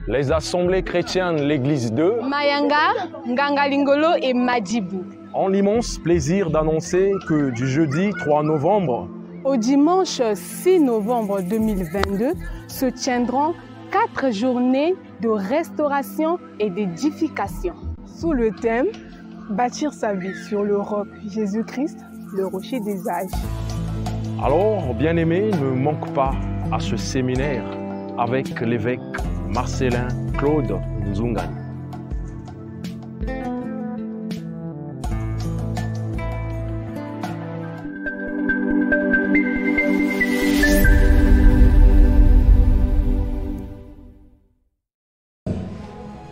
Les assemblées chrétiennes, l'église de Mayanga, Ngangalingolo et Madibou ont l'immense plaisir d'annoncer que du jeudi 3 novembre au dimanche 6 novembre 2022 se tiendront 4 journées de restauration et d'édification. Sous le thème « Bâtir sa vie sur le roc Jésus-Christ, le rocher des âges ». Alors, bien-aimés, ne manque pas à ce séminaire avec l'évêque Marcellin Claude Nzungan.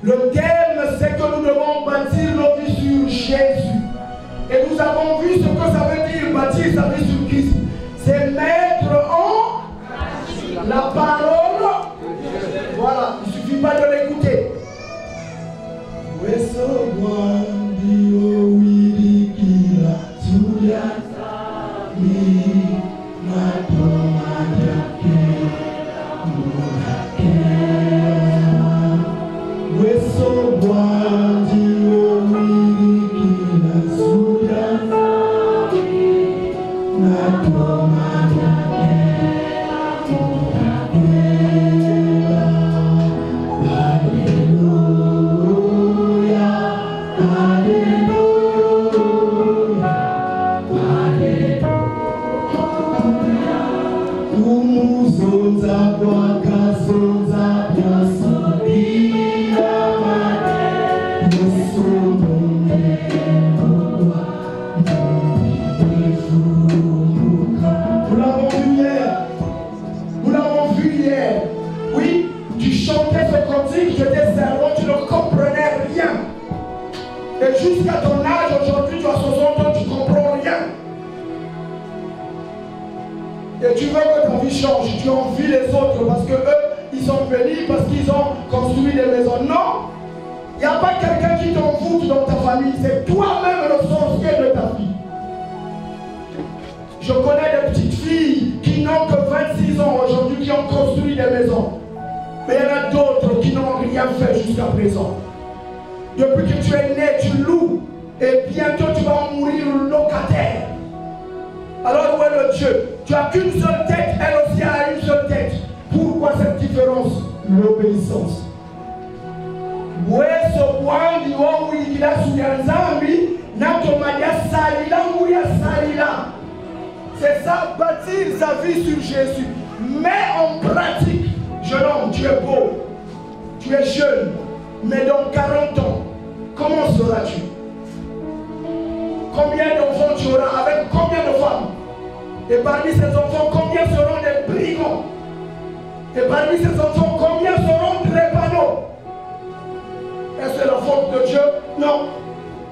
Le thème, c'est que nous devons bâtir nos vies sur Jésus. Et nous avons vu ce que ça veut dire, bâtir sa vie sur Christ. C'est mettre en la parole. Voilà, il ne suffit pas de l'écouter. Jusqu'à ton âge, aujourd'hui, tu as 60 ans, tu ne comprends rien. Et tu veux que ta vie change, tu envies les autres parce que eux, ils sont bénis, parce qu'ils ont construit des maisons. Non, il n'y a pas quelqu'un qui t'envoûte dans ta famille, c'est toi-même le sorcier de ta vie. Je connais des petites filles qui n'ont que 26 ans aujourd'hui, qui ont construit des maisons. Mais il y en a d'autres qui n'ont rien fait jusqu'à présent. Depuis que tu es né, tu loues. Et bientôt, tu vas mourir locataire. Alors, où est le Dieu? Tu n'as qu'une seule tête, elle aussi a une seule tête. Pourquoi cette différence? L'obéissance. C'est ça, bâtir sa vie sur Jésus. Mais en pratique, jeune homme, tu es beau, tu es jeune. Mais dans 40 ans, comment seras-tu? Combien d'enfants tu auras? Avec combien de femmes? Et parmi ces enfants, combien seront des brigands? Et parmi ces enfants, combien seront trépanos? Est-ce que c'est la faute de Dieu? Non.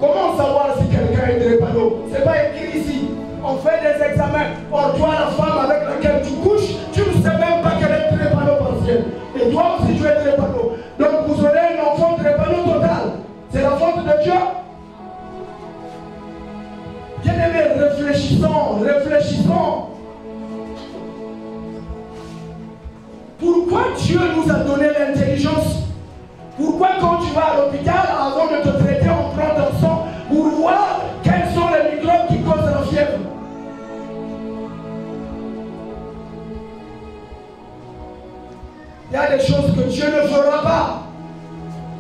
Comment savoir si quelqu'un est trépano? Ce n'est pas écrit ici. On fait des examens. Or, toi, la femme avec laquelle tu couches, tu ne sais même pas qu'elle est trépano partielle. Et toi aussi, tu es trépano. Donc vous aurez un enfant trépano total. C'est la faute de Dieu. Bien-aimés, réfléchissons, réfléchissons. Pourquoi Dieu nous a donné l'intelligence? Pourquoi quand tu vas à l'hôpital, avant de te traiter, on prend ton sang pour voir quels sont les microbes qui causent la fièvre? Il y a des choses que Dieu ne fera pas.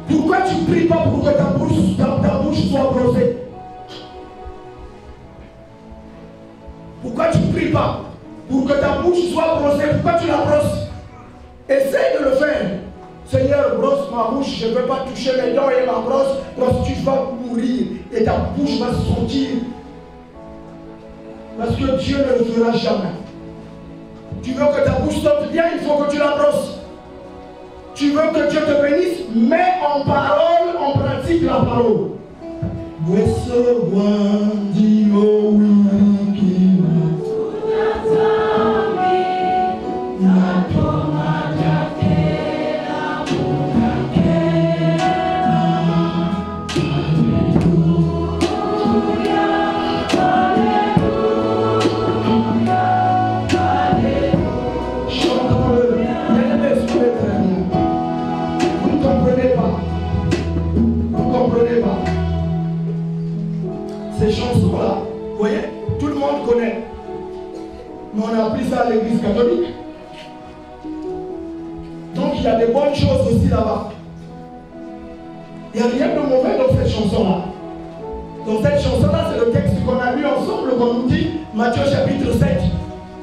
Pourquoi tu ne pries pas pour que ta bouche soit brossée? Pourquoi tu ne pries pas pour que ta bouche soit brossée? Pourquoi tu la brosses? Essaye de le faire. Seigneur, brosse ma bouche, je ne veux pas toucher mes dents et ma brosse, parce que tu vas mourir et ta bouche va se sentir. Parce que Dieu ne le fera jamais. Tu veux que ta bouche sorte bien, il faut que tu la brosses. Tu veux que Dieu te bénisse, mets en parole, en pratique la parole. voyez, tout le monde connaît. Mais on a appris ça à l'église catholique. Donc il y a des bonnes choses aussi là-bas. Il n'y a rien de mauvais dans cette chanson-là. Dans cette chanson-là, c'est le texte qu'on a lu ensemble, qu'on nous dit, Matthieu chapitre 7,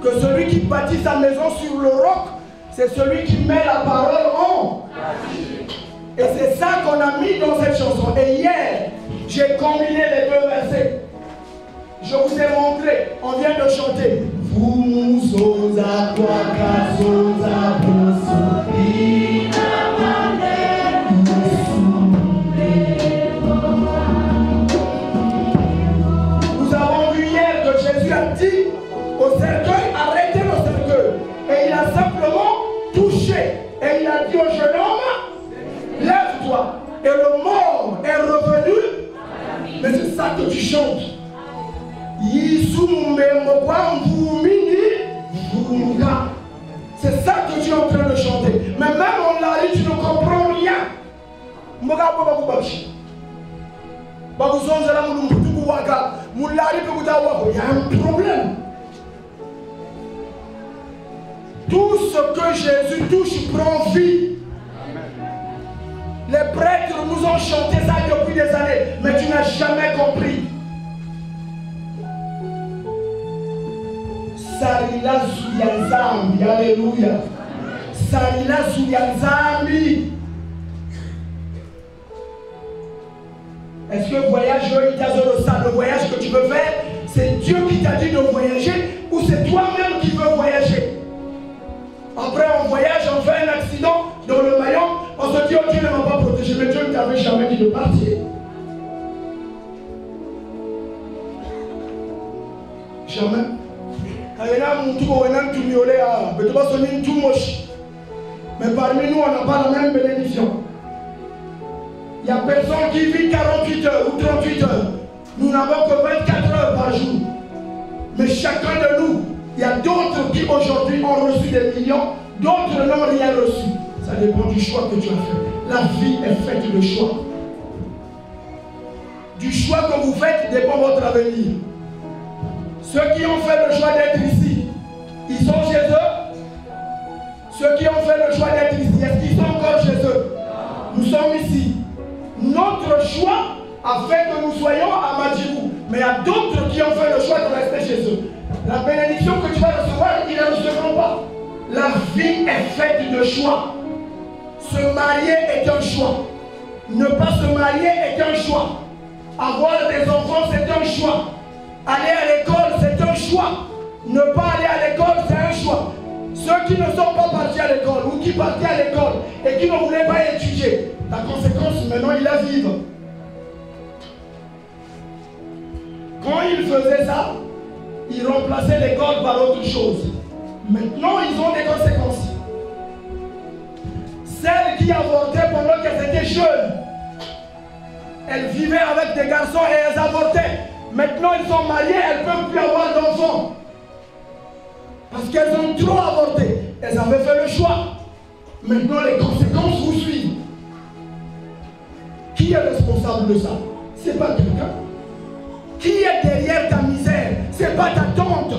que celui qui bâtit sa maison sur le roc, c'est celui qui met la parole en. Et c'est ça qu'on a mis dans cette chanson. Et hier, j'ai combiné les deux versets. Je vous ai montré, on vient de chanter. Vous sommes à quoi Nous avons vu hier que Jésus a dit au cercueil, arrêtez le cercueil. Et il a simplement touché. Et il a dit au jeune homme, lève-toi. Et le mort est revenu. Mais c'est ça que tu chantes. C'est ça que tu es en train de chanter. Mais même en lari, tu ne comprends rien. Il y a un problème. Tout ce que Jésus touche prend vie. Les prêtres nous ont chanté ça depuis des années, mais tu n'as jamais compris. Salila Zuyanzambi, alléluia. Salila Zuyanzambi. Est-ce que le voyage, le voyage que tu veux faire, c'est Dieu qui t'a dit de voyager ou c'est toi-même qui veux voyager? Après on voyage, on fait un accident dans le maillon, on se dit oh Dieu ne m'a pas protégé, mais Dieu ne t'avait jamais dit de partir. Jamais. Mais parmi nous, on n'a pas la même bénédiction. Il y a personne qui vit 48 heures ou 38 heures. Nous n'avons que 24 heures par jour. Mais chacun de nous, il y a d'autres qui aujourd'hui ont reçu des millions, d'autres n'ont rien reçu. Ça dépend du choix que tu as fait. La vie est faite de choix. Du choix que vous faites dépend votre avenir. Ceux qui ont fait le choix d'être ici, ils sont chez eux. Ceux qui ont fait le choix d'être ici, est-ce qu'ils sont encore chez eux? Nous sommes ici. Notre choix a fait que nous soyons à Madjibou. Mais il y a d'autres qui ont fait le choix de rester chez eux. La bénédiction que tu vas recevoir, ils ne la recevront pas. La vie est faite de choix. Se marier est un choix. Ne pas se marier est un choix. Avoir des enfants, c'est un choix. Aller à l'école, c'est un choix. Ne pas aller à l'école, c'est un choix. Ceux qui ne sont pas partis à l'école ou qui partaient à l'école et qui ne voulaient pas étudier, la conséquence, maintenant, ils la vivent. Quand ils faisaient ça, ils remplaçaient l'école par autre chose. Maintenant, ils ont des conséquences. Celles qui avortaient pendant qu'elles étaient jeunes, elles vivaient avec des garçons et elles avortaient. Maintenant, elles sont mariées, elles ne peuvent plus avoir d'enfants. Parce qu'elles ont trop avorté. Elles avaient fait le choix. Maintenant, les conséquences vous suivent. Qui est responsable de ça? Ce n'est pas quelqu'un. Qui est derrière ta misère? Ce n'est pas ta tante.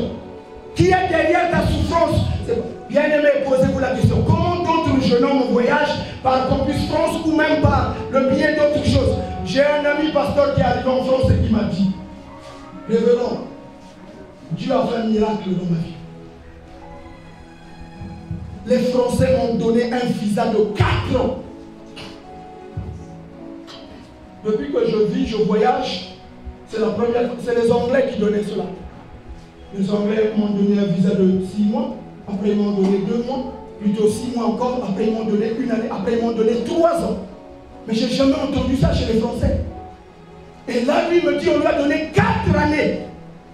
Qui est derrière ta souffrance? Bien aimé, posez-vous la question. Comment d'autres jeunes hommes voyagent par Campus France ou même par le biais d'autres choses? J'ai un ami pasteur qui est arrivé en France et qui m'a dit, révérend, Dieu a fait un miracle dans ma vie. Les Français m'ont donné un visa de 4 ans. Depuis que je vis, je voyage, c'est les Anglais qui donnaient cela. Les Anglais m'ont donné un visa de 6 mois, après ils m'ont donné 2 mois, plutôt 6 mois encore, après ils m'ont donné 1 année, après ils m'ont donné 3 ans. Mais je n'ai jamais entendu ça chez les Français. Et là, lui me dit, on lui a donné 4 années,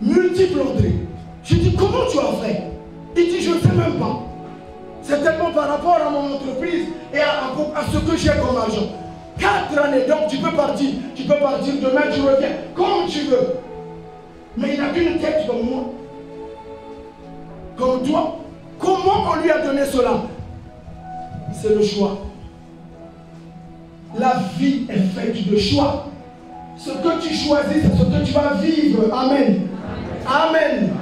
multiples entrées. Je dis, comment tu as fait? Il dit, je ne sais même pas. C'est tellement par rapport à mon entreprise et à ce que j'ai comme argent. 4 années, donc tu peux partir. Tu peux partir demain, tu reviens, comme tu veux. Mais il n'a qu'une tête comme moi. Comme toi. Comment on lui a donné cela? C'est le choix. La vie est faite de choix. Ce que tu choisis, c'est ce que tu vas vivre. Amen. Amen.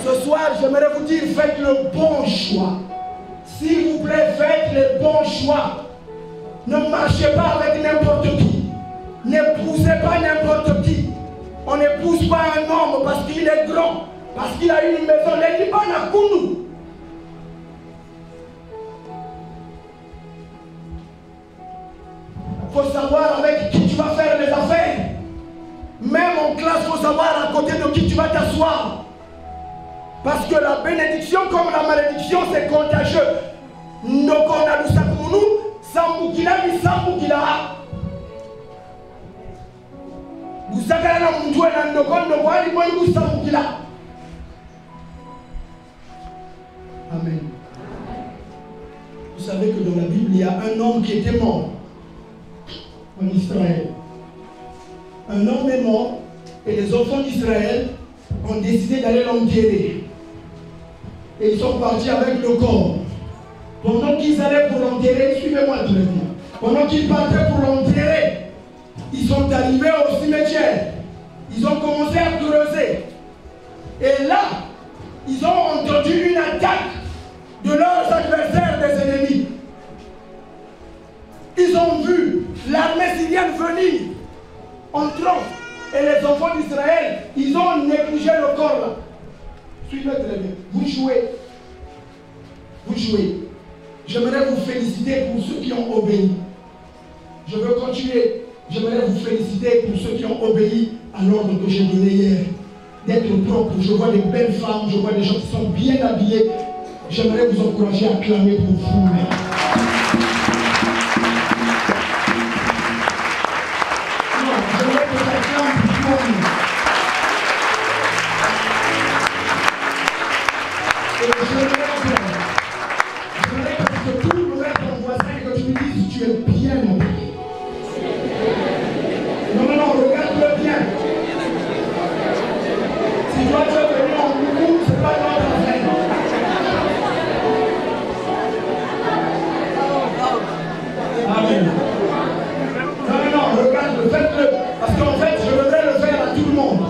Ce soir, j'aimerais vous dire, faites le bon choix. S'il vous plaît, faites le bon choix. Ne marchez pas avec n'importe qui. N'épousez pas n'importe qui. On n'épouse pas un homme parce qu'il est grand, parce qu'il a une maison. Les Liban n'a qu'une. Il faut savoir avec qui tu vas faire les affaires. Même en classe, il faut savoir à côté de qui tu vas t'asseoir. Parce que la bénédiction comme la malédiction, c'est contagieux. Nokona Lusakumunu, Sambukila, Sambukila. Vous savez, Amen. Vous savez que dans la Bible, il y a un homme qui était mort en Israël. Un homme est mort et les enfants d'Israël ont décidé d'aller l'enterrer. Et ils sont partis avec le corps. Pendant qu'ils allaient pour l'enterrer, suivez-moi très bien. Pendant qu'ils partaient pour l'enterrer, ils sont arrivés au cimetière. Ils ont commencé à creuser. Et là, ils ont entendu une attaque de leurs adversaires des ennemis. Ils ont vu l'armée syrienne venir entrant. Et les enfants d'Israël, ils ont négligé le corps là. Suivez très bien. Vous jouez. Vous jouez. J'aimerais vous féliciter pour ceux qui ont obéi. Je veux continuer. J'aimerais vous féliciter pour ceux qui ont obéi à l'ordre que j'ai donné hier. D'être propre. Je vois des belles femmes, je vois des gens qui sont bien habillés. J'aimerais vous encourager à clamer pour vous. Non, j'aimerais que ça clame pour vous. Et j'aimerais que tu me mettes ton voisin et que tu me dises tu es bien habillé. Non, regarde-le bien. Si toi tu es venu en coucou, c'est pas toi ta peine. Amen. Non, regarde-le, faites-le. Parce qu'en fait, je devrais le faire à tout le monde.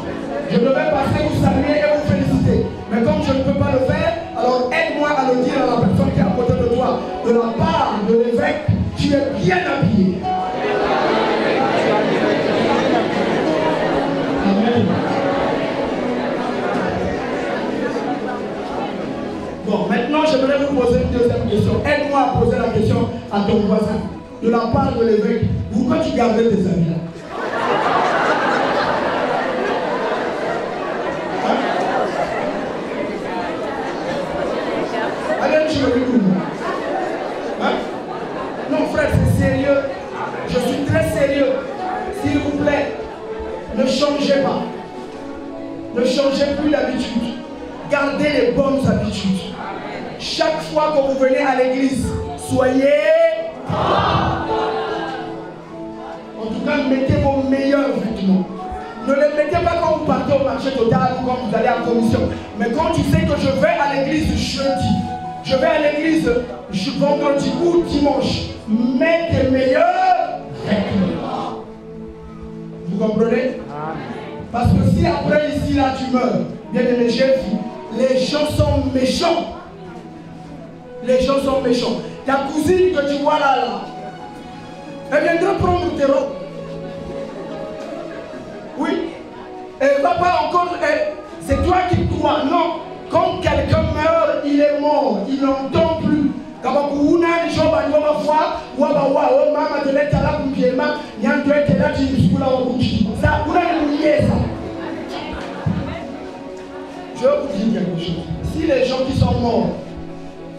Je devrais passer vous saluer et vous féliciter. Mais comme je ne peux pas le faire, alors aide-moi à le dire à la personne qui est à côté de toi. De la part de l'évêque, tu es bien habillé. Amen. Bon, maintenant j'aimerais vous poser une deuxième question. Aide-moi à poser la question à ton voisin. De la part de l'évêque, pourquoi tu gardais tes amis là? Allez, tu veux dire hein? Non frère, c'est sérieux. Je suis très sérieux. S'il vous plaît, ne changez pas. Ne changez plus d'habitude. Gardez les bonnes habitudes. Chaque fois que vous venez à l'église, soyez... En tout cas, mettez vos meilleurs vêtements. Ne les mettez pas quand vous partez au marché total ou quand vous allez en commission. Mais quand tu sais que je vais à l'église jeudi, je vais à l'église vendredi ou dimanche, mets tes meilleurs vêtements. Vous comprenez? Parce que si après ici là tu meurs, bien aimé, les gens sont méchants. Les gens sont méchants. Ta cousine que tu vois là, elle viendra prendre tes robes. Oui. Elle ne va pas encore. C'est toi qui crois. Non. Quand quelqu'un meurt, il est mort. Il n'entend plus. Je vais vous dire quelque chose. Si les gens qui sont morts,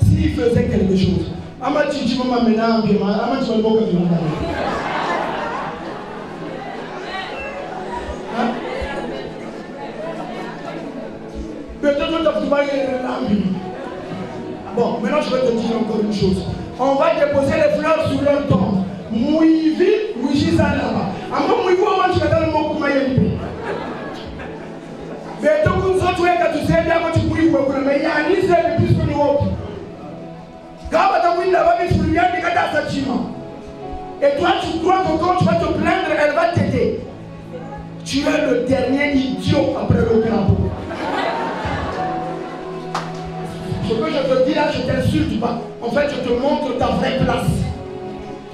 s'ils faisaient quelque chose, bon, maintenant je vais te dire encore une chose. On va déposer les fleurs sur leur tombe. Mouivi, Mouivi Zalaba. Amma Mouivi, on va te faire le mot pour Mayembe. Mais tout le monde sait que tu sais bien que tu pourrais vous mais il y a un lycée de plus que nous. Quand tu vas te faire et toi tu crois que quand tu vas te plaindre, elle va t'aider. Tu es le dernier idiot après le crapaud. Ce que je te dis là, je ne t'insulte pas. En fait, je te montre ta vraie place.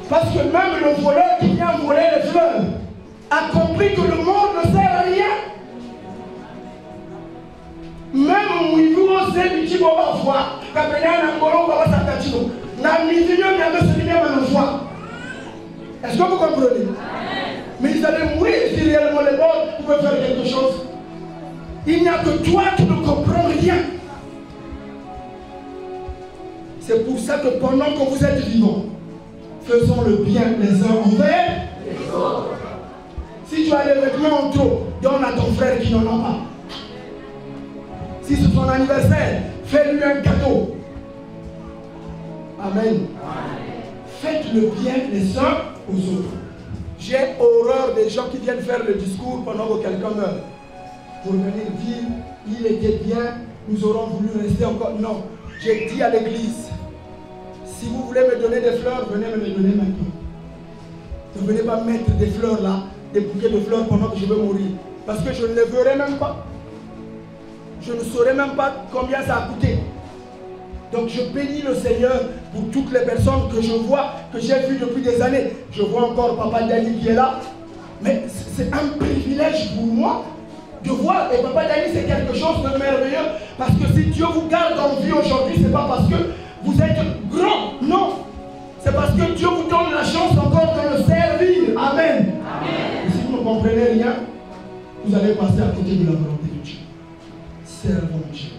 Parce que même le voleur qui vient voler les fleurs a compris que le monde ne sert à rien. Même où il vous osez, il dit qu'on va voir. Quand il y a un angolo, on va s'attacher. Est-ce que vous comprenez? Mais ils allaient mourir si réellement les morts pouvaient faire quelque chose. Il n'y a que toi qui ne comprends rien. C'est pour ça que pendant que vous êtes vivants, faisons le bien les uns envers les autres. Si tu as des vêtements en trop, donne à ton frère qui n'en a pas. Si c'est son anniversaire, fais-lui un cadeau. Amen. Faites le bien les uns aux autres. J'ai horreur des gens qui viennent faire le discours pendant que quelqu'un meurt. Pour venir dire, il était bien, nous aurons voulu rester encore. Non, j'ai dit à l'église, si vous voulez me donner des fleurs, venez me les donner maintenant. Ne venez pas mettre des fleurs là, des bouquets de fleurs pendant que je vais mourir. Parce que je ne les verrai même pas. Je ne saurais même pas combien ça a coûté. Donc je bénis le Seigneur pour toutes les personnes que je vois, que j'ai vues depuis des années. Je vois encore Papa Dani qui est là. Mais c'est un privilège pour moi de voir. Et Papa Dani, c'est quelque chose de merveilleux. Parce que si Dieu vous garde en vie aujourd'hui, ce n'est pas parce que vous êtes grand. Non. C'est parce que Dieu vous donne la chance encore de le servir. Amen. Amen. Et si vous ne comprenez rien, vous allez passer à côté de la volonté de Dieu. Servons Dieu.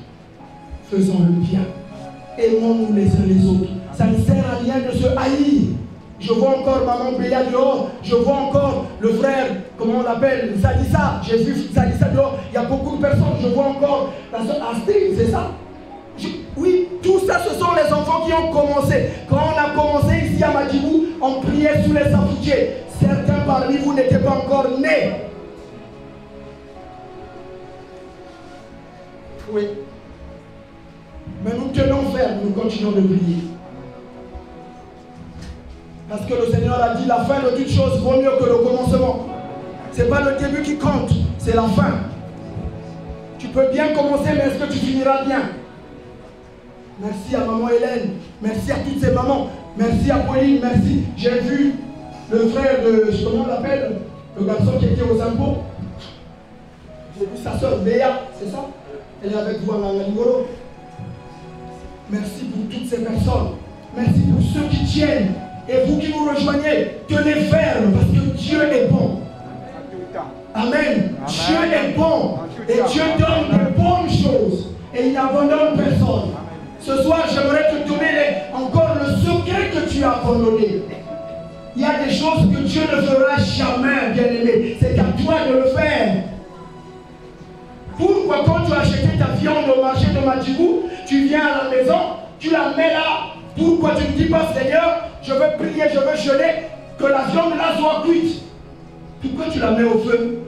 Faisons le bien. Aimons-nous les uns les autres. Ça ne sert à rien de se haïr. Je vois encore maman Béa dehors. Je vois encore le frère, comment on l'appelle, Zadissa. J'ai vu Zadissa dehors. Il y a beaucoup de personnes. Je vois encore la soeur Astrid, c'est ça? Oui, tout ça, ce sont les enfants qui ont commencé. Quand on a commencé ici à Madjibou, on priait sous les saphiers. Certains parmi vous n'étaient pas encore nés. Oui. Mais nous tenons ferme, nous continuons de prier. Parce que le Seigneur a dit la fin de toute chose vaut mieux que le commencement. Ce n'est pas le début qui compte, c'est la fin. Tu peux bien commencer, mais est-ce que tu finiras bien? Merci à maman Hélène, merci à toutes ces mamans, merci à Pauline, merci. J'ai vu le frère de, comment on l'appelle, le garçon qui était aux impôts. J'ai vu sa soeur Béa, c'est ça? Elle est avec vous à Langangolo. Merci pour toutes ces personnes. Merci pour ceux qui tiennent. Et vous qui nous rejoignez, tenez ferme parce que Dieu est bon. Amen. Amen. Dieu est bon. Et Dieu donne de bonnes choses. Et il n'abandonne personne. Ce soir, j'aimerais te donner encore le secret que tu as abandonné. Il y a des choses que Dieu ne fera jamais, bien-aimé. C'est à toi de le faire. Pourquoi quand tu as acheté ta viande au marché de Madjibou, tu viens à la maison, tu la mets là. Pourquoi tu ne dis pas, Seigneur, je veux prier, je veux jeûner, que la viande là soit cuite? Pourquoi tu la mets au feu?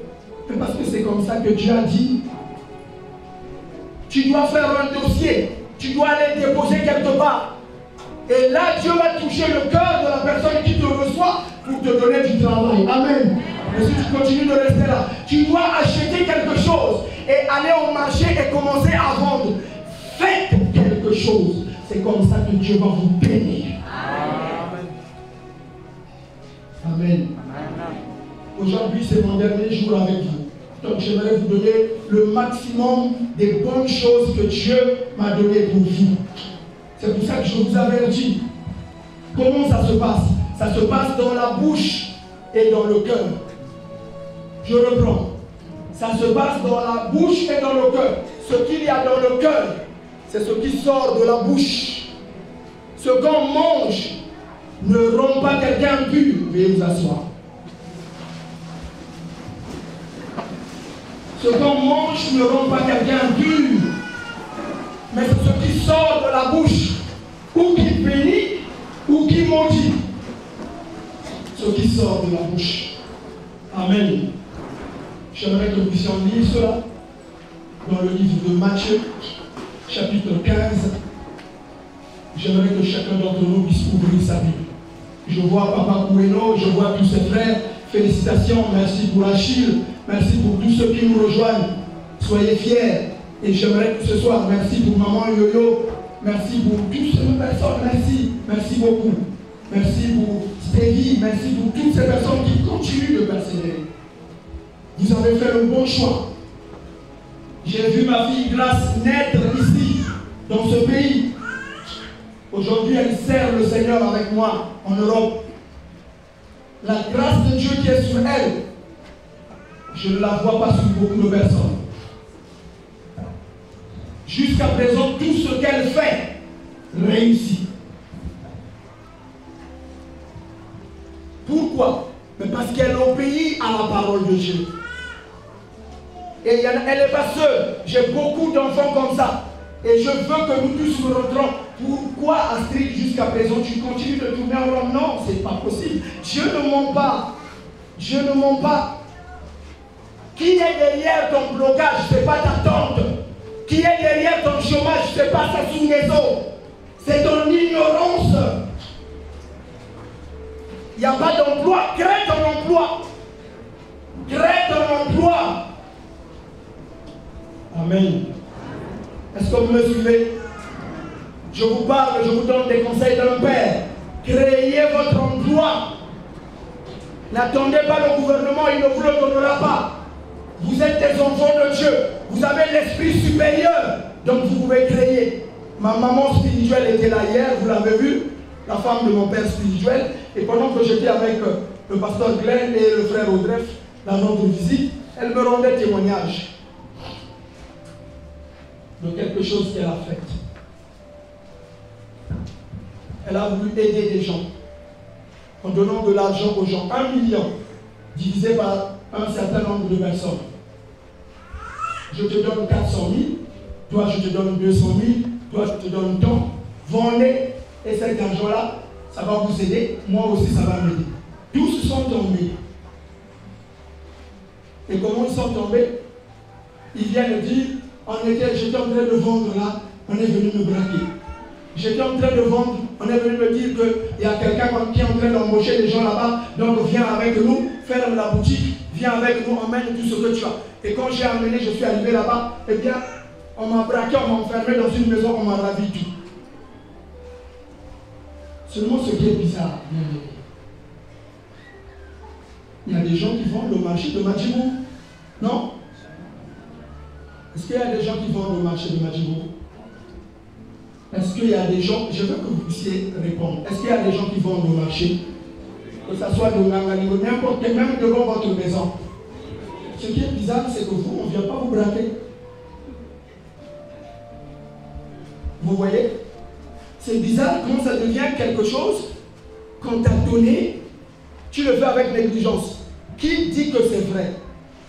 C'est parce que c'est comme ça que Dieu a dit. Tu dois faire un dossier. Tu dois aller déposer quelque part. Et là, Dieu va toucher le cœur de la personne qui te reçoit pour te donner du travail. Amen. Mais si tu continues de rester là, tu dois acheter quelque chose et aller au marché et commencer à vendre. Faites quelque chose. C'est comme ça que Dieu va vous bénir. Amen. Amen. Aujourd'hui, c'est mon dernier jour avec vous. Donc, j'aimerais vous donner le maximum des bonnes choses que Dieu m'a données pour vous. C'est pour ça que je vous avertis. Comment ça se passe? Ça se passe dans la bouche et dans le cœur. Je reprends. Ça se passe dans la bouche et dans le cœur. Ce qu'il y a dans le cœur, c'est ce qui sort de la bouche. Ce qu'on mange ne rend pas quelqu'un pur. Veuillez vous asseoir. Ce qu'on mange ne rend pas quelqu'un pur. Mais c'est ce qui sort de la bouche, ou qui bénit, ou qui maudit. Ce qui sort de la bouche. Amen. J'aimerais que nous puissions lire cela dans le livre de Matthieu, chapitre 15. J'aimerais que chacun d'entre nous puisse ouvrir sa Bible. Je vois Papa Koueno, je vois tous ses frères. Félicitations, merci pour Achille, merci pour tous ceux qui nous rejoignent. Soyez fiers. Et j'aimerais que ce soir, merci pour maman Yoyo, Merci pour toutes ces personnes. Merci. Merci beaucoup. Merci pour Stevie. Merci pour toutes ces personnes qui continuent de persévérer. Vous avez fait le bon choix. J'ai vu ma fille Grâce naître ici, dans ce pays. Aujourd'hui, elle sert le Seigneur avec moi en Europe. La grâce de Dieu qui est sur elle, je ne la vois pas sur beaucoup de personnes. Jusqu'à présent, tout ce qu'elle fait réussit. Pourquoi? Mais parce qu'elle obéit à la parole de Dieu. Et elle n'est pas seule. J'ai beaucoup d'enfants comme ça. Et je veux que nous tous nous rentrons. Pourquoi, Astrid, jusqu'à présent, tu continues de tourner en rond? Non, ce n'est pas possible. Dieu ne ment pas. Dieu ne ment pas. Qui est derrière ton blocage? Ce n'est pas ta tante. Qui est derrière ton chômage? Ce n'est pas sa sous-maison. C'est ton ignorance. Il n'y a pas d'emploi. Crée ton emploi. Crée ton emploi. Amen. Est-ce que vous me suivez? Je vous parle, je vous donne des conseils d'un père. Créez votre emploi. N'attendez pas le gouvernement, il ne vous le donnera pas. Vous êtes des enfants de Dieu. Vous avez l'esprit supérieur. Donc vous pouvez créer. Ma maman spirituelle était là hier, vous l'avez vu, la femme de mon père spirituel. Et pendant que j'étais avec le pasteur Glenn et le frère Audrey, dans notre visite, elle me rendait témoignage de quelque chose qu'elle a fait. Elle a voulu aider des gens en donnant de l'argent aux gens. 1 million divisé par un certain nombre de personnes. Je te donne 400 000, toi je te donne 200 000, toi je te donne tant. Vendez et cet argent-là, ça va vous aider. Moi aussi, ça va m'aider. Tous sont tombés. Et comment ils sont tombés? Ils viennent dire, j'étais en train de vendre là, on est venu me braquer. J'étais en train de vendre, on est venu me dire qu'il y a quelqu'un qui est en train d'embaucher des gens là-bas, donc viens avec nous, ferme la boutique, viens avec nous, emmène tout ce que tu as. Et quand j'ai amené, je suis arrivé là-bas, eh bien, on m'a braqué, on m'a enfermé dans une maison, on m'a ravi tout. Seulement ce qui est bizarre, il y a des gens qui vendent le marché de Madjibou, non? Est-ce qu'il y a des gens qui vendent le marché de Madjibou? Est-ce qu'il y a des gens, je veux que vous puissiez répondre, est-ce qu'il y a des gens qui vendent le marché? Que ce soit de Nanganigo, n'importe quel, même devant votre maison. Ce qui est bizarre, c'est que vous, on ne vient pas vous braquer. Vous voyez? C'est bizarre comment ça devient quelque chose qu'on t'a donné, tu le fais avec négligence. Qui dit que c'est vrai?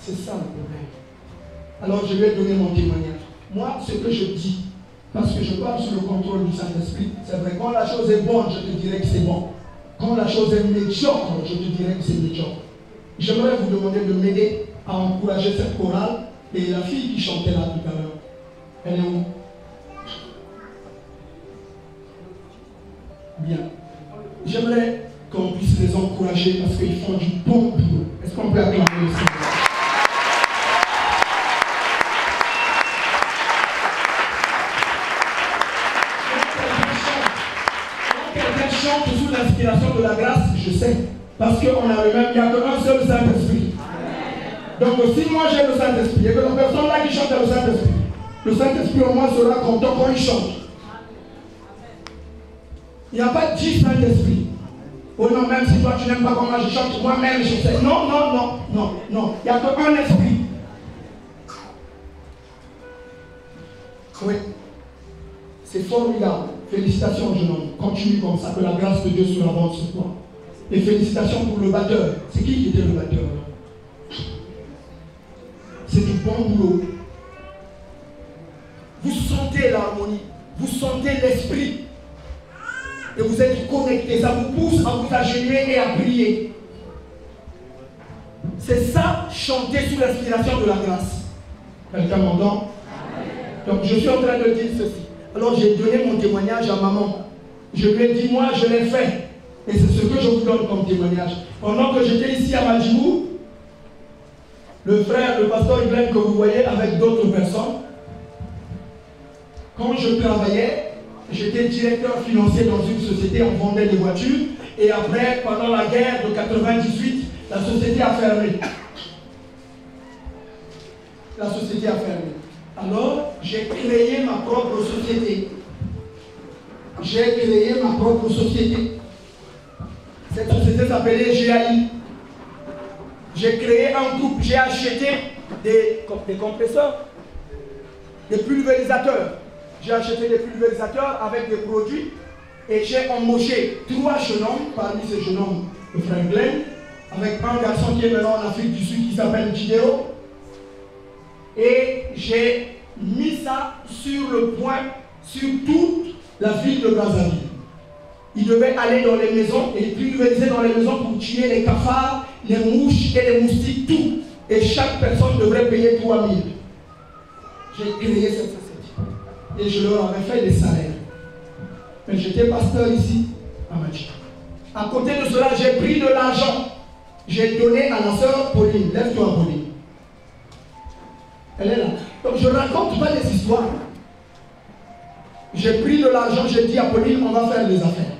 C'est ça le problème. Alors je lui ai donné mon témoignage. Moi, ce que je dis, parce que je parle sous le contrôle du Saint-Esprit, c'est vrai, quand la chose est bonne, je te dirais que c'est bon. Quand la chose est médiocre, je te dirais que c'est médiocre. J'aimerais vous demander de m'aider à encourager cette chorale et la fille qui chantait là tout à l'heure. Elle est où? Bien. J'aimerais qu'on puisse les encourager parce qu'ils font du bon boulot. Est-ce qu'on peut acclamer le Seigneur? Sous l'inspiration de la grâce, je sais, parce qu'on a le même, il n'y a qu'un seul Saint-Esprit. Donc si moi j'ai le Saint-Esprit et que la personne là qui chante le Saint-Esprit, le Saint-Esprit au moins sera content quand il chante. Il n'y a pas 10 Saint-Esprit. Oh non, même si toi tu n'aimes pas comment je chante, moi-même je sais. Non, non, non, non, non. Il n'y a qu'un esprit. Oui. C'est formidable. Félicitations, jeune homme. Continue comme ça, que la grâce de Dieu soit abondante sur toi. Et félicitations pour le batteur. C'est qui était le batteur? C'est du bon boulot. Vous sentez l'harmonie, vous sentez l'esprit. Et vous êtes connectés. Ça vous pousse à vous agenouiller et à prier. C'est ça, chanter sous l'inspiration de la grâce. Quelqu'un m'entend? Donc je suis en train de dire ceci. Alors j'ai donné mon témoignage à maman. Je lui ai dit, moi je l'ai fait. Et c'est ce que je vous donne comme témoignage. Pendant que j'étais ici à Madjibou, le frère, le pasteur Glenn que vous voyez avec d'autres personnes, quand je travaillais, j'étais directeur financier dans une société, on vendait des voitures. Et après, pendant la guerre de 98, la société a fermé. La société a fermé. Alors, j'ai créé ma propre société. J'ai créé ma propre société. Cette société s'appelait GAI. J'ai créé un groupe, j'ai acheté des compresseurs, des pulvérisateurs. J'ai acheté des pulvérisateurs avec des produits et j'ai embauché 3 jeunes hommes, parmi ces jeunes hommes, le frère Glenn, avec un garçon qui est maintenant en Afrique du Sud qui s'appelle Gideo. Et j'ai mis ça sur le point, sur toute la ville de Brazzaville. Il devait aller dans les maisons et pulvériser dans les maisons pour tuer les cafards, les mouches et les moustiques, tout. Et chaque personne devrait payer 3 000. J'ai créé cette société. Et je leur avais fait des salaires. Mais j'étais pasteur ici, à Machi. À côté de cela, j'ai pris de l'argent. J'ai donné à la sœur Pauline. Lève-toi, Pauline. Elle est là. Donc je ne raconte pas des histoires. J'ai pris de l'argent, j'ai dit à Pauline, on va faire des affaires.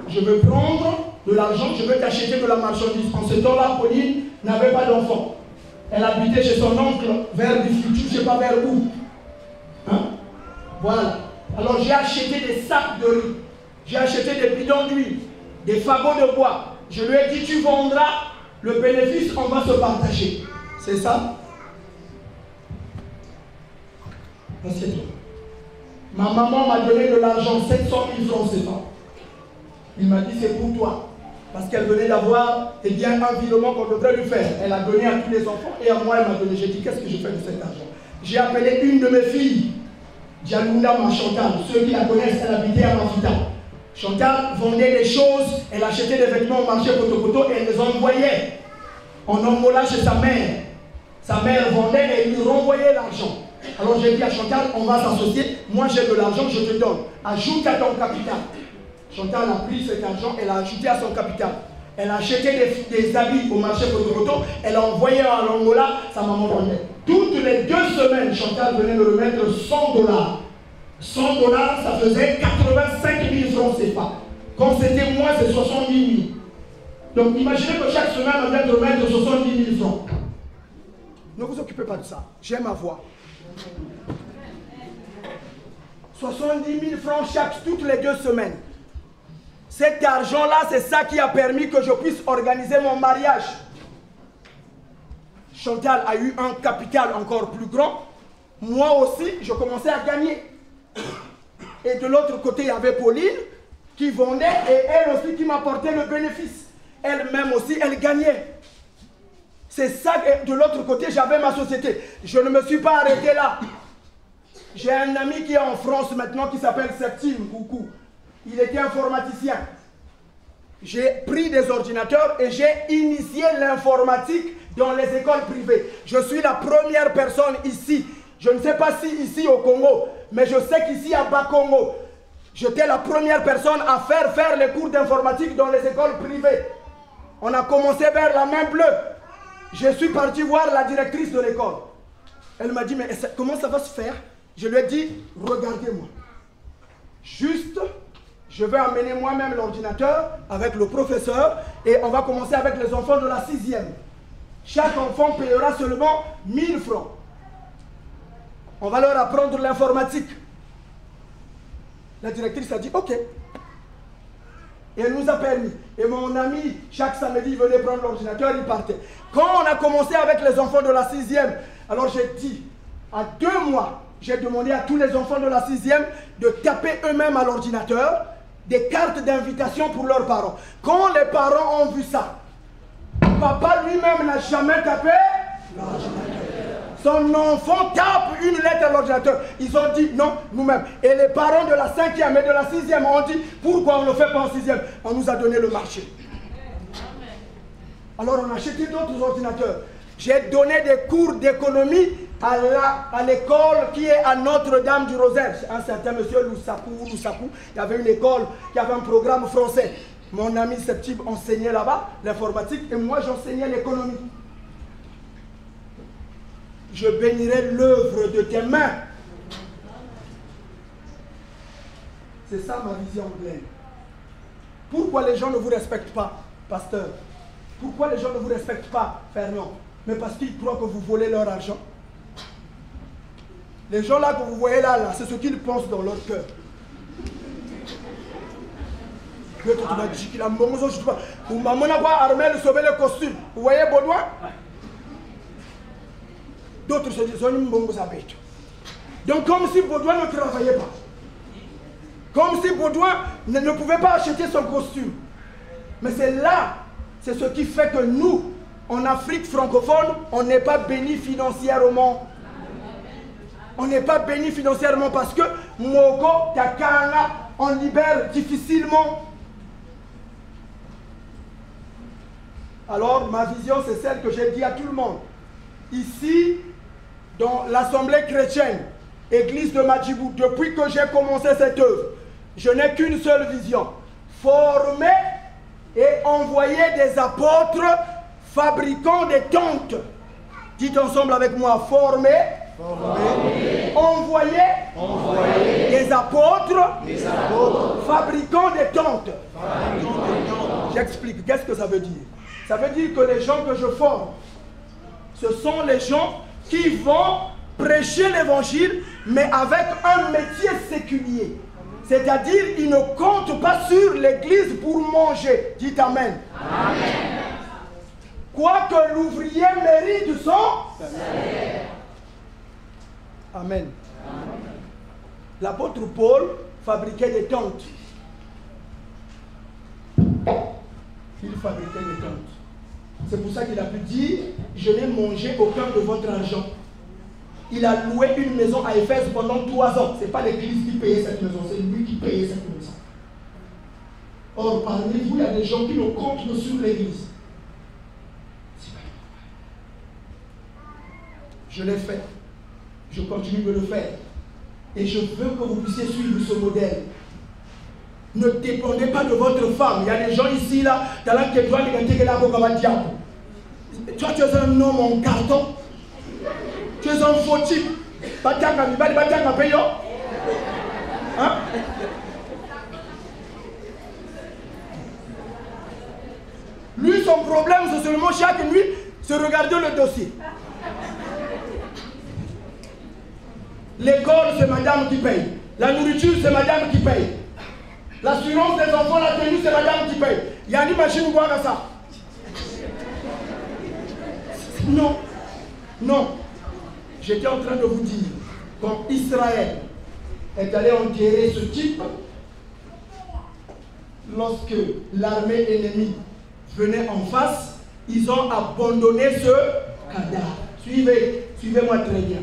Je veux prendre de l'argent, je veux t'acheter de la marchandise. En ce temps-là, Pauline n'avait pas d'enfant. Elle habitait chez son oncle vers du futur, je ne sais pas vers où. Hein? Voilà. Alors j'ai acheté des sacs de riz, j'ai acheté des bidons d'huile, des fagots de bois. Je lui ai dit, tu vendras, le bénéfice, on va se partager. C'est ça? Assieds-toi. Ma maman m'a donné de l'argent, 700 000 francs CFA. Il m'a dit, c'est pour toi. Parce qu'elle venait d'avoir un virement qu'on devrait lui faire. Elle a donné à tous les enfants et à moi, elle m'a donné. J'ai dit, qu'est-ce que je fais de cet argent? J'ai appelé une de mes filles, Dialounda Chantal. Ceux qui la connaissent, elle habitait à Mafuta. Chantal vendait des choses, elle achetait des vêtements au marché Potopoto et elle les envoyait en Angola chez sa mère. Sa mère vendait et elle lui renvoyait l'argent. Alors j'ai dit à Chantal, on va s'associer. Moi j'ai de l'argent, je te donne. Ajoute à ton capital. Chantal a pris cet argent, elle a ajouté à son capital. Elle a acheté des habits au marché Potopoto, elle a envoyé en Angola, sa maman vendait. Toutes les 2 semaines, Chantal venait me remettre $100. 100 $, ça faisait 85 000 francs CFA. Quand c'était moi, c'est 70 000. Donc imaginez que chaque semaine, on vient de remettre 70 000 francs. Ne vous occupez pas de ça. J'ai ma voix. 70 000 francs toutes les 2 semaines. Cet argent-là, c'est ça qui a permis que je puisse organiser mon mariage. Chantal a eu un capital encore plus grand. Moi aussi, je commençais à gagner. Et de l'autre côté, il y avait Pauline qui vendait et elle aussi qui m'apportait le bénéfice. Elle-même aussi, elle gagnait. C'est ça, et de l'autre côté, j'avais ma société. Je ne me suis pas arrêté là. J'ai un ami qui est en France maintenant qui s'appelle Septime Koukou. Il était informaticien. J'ai pris des ordinateurs et j'ai initié l'informatique dans les écoles privées. Je suis la première personne ici. Je ne sais pas si ici au Congo, mais je sais qu'ici à Bas-Congo, j'étais la première personne à faire les cours d'informatique dans les écoles privées. On a commencé vers la main bleue. Je suis parti voir la directrice de l'école. Elle m'a dit, mais comment ça va se faire? Je lui ai dit, regardez-moi. Juste, je vais amener moi-même l'ordinateur avec le professeur et on va commencer avec les enfants de la 6e. Chaque enfant payera seulement 1000 francs. On va leur apprendre l'informatique. La directrice a dit, ok. Et elle nous a permis. Et mon ami, chaque samedi, il venait prendre l'ordinateur, il partait. Quand on a commencé avec les enfants de la 6e, alors j'ai dit, à 2 mois, j'ai demandé à tous les enfants de la 6e de taper eux-mêmes à l'ordinateur des cartes d'invitation pour leurs parents. Quand les parents ont vu ça, papa lui-même n'a jamais tapé l'ordinateur. Son enfant tape une lettre à l'ordinateur. Ils ont dit non, nous-mêmes. Et les parents de la 5e et de la 6e ont dit pourquoi on ne le fait pas en 6e? On nous a donné le marché. Alors on a acheté d'autres ordinateurs. J'ai donné des cours d'économie à l'école qui est à Notre-Dame du Rosaire. Un certain monsieur Loussakou, il y avait une école qui avait un programme français. Mon ami Septime enseignait là-bas l'informatique et moi j'enseignais l'économie. Je bénirai l'œuvre de tes mains. C'est ça ma vision pleine. Pourquoi les gens ne vous respectent pas, pasteur? Pourquoi les gens ne vous respectent pas, Fernand? Mais parce qu'ils croient que vous volez leur argent. Les gens là que vous voyez là, c'est ce qu'ils pensent dans leur cœur. Armel sauver le costume. Vous voyez Baudouin? D'autres se disent donc comme si Baudouin ne travaillait pas. Comme si Baudouin ne pouvait pas acheter son costume. Mais c'est là, c'est ce qui fait que nous, en Afrique francophone, on n'est pas bénis financièrement. On n'est pas bénis financièrement parce que Mogo, Takanga, on libère difficilement. Alors, ma vision, c'est celle que j'ai dit à tout le monde. Ici, dans l'Assemblée chrétienne, Église de Madjibou, depuis que j'ai commencé cette œuvre, je n'ai qu'une seule vision. Former et envoyer des apôtres fabricant des tentes. Dites ensemble avec moi, former. Envoyer des apôtres fabricant des tentes. J'explique, qu'est-ce que ça veut dire? Ça veut dire que les gens que je forme, ce sont les gens qui vont prêcher l'évangile, mais avec un métier séculier. C'est-à-dire, ils ne comptent pas sur l'église pour manger. Dites Amen. Amen. Quoique l'ouvrier mérite son salaire. Amen. L'apôtre Paul fabriquait des tentes. Il fabriquait des tentes. C'est pour ça qu'il a pu dire, je n'ai mangé aucun de votre argent. Il a loué une maison à Éphèse pendant 3 ans. Ce n'est pas l'église qui payait cette maison, c'est lui qui payait cette maison. Or, parmi vous, il y a des gens qui ne comptent que sur l'église. Je l'ai fait. Je continue de le faire. Et je veux que vous puissiez suivre ce modèle. Ne dépendez pas de votre femme. Il y a des gens ici, là, toi, tu es un homme en carton. Tu es un faux type. Hein? Lui, son problème, c'est seulement chaque nuit se regarder le dossier. L'école, c'est madame qui paye. La nourriture, c'est madame qui paye. L'assurance des enfants, la tenue, c'est madame qui paye. Il y a une machine ou quoi à ça? Non. Non. J'étais en train de vous dire, quand Israël est allé enterrer ce type, lorsque l'armée ennemie venait en face, ils ont abandonné ce cadavre. Suivez-moi très bien.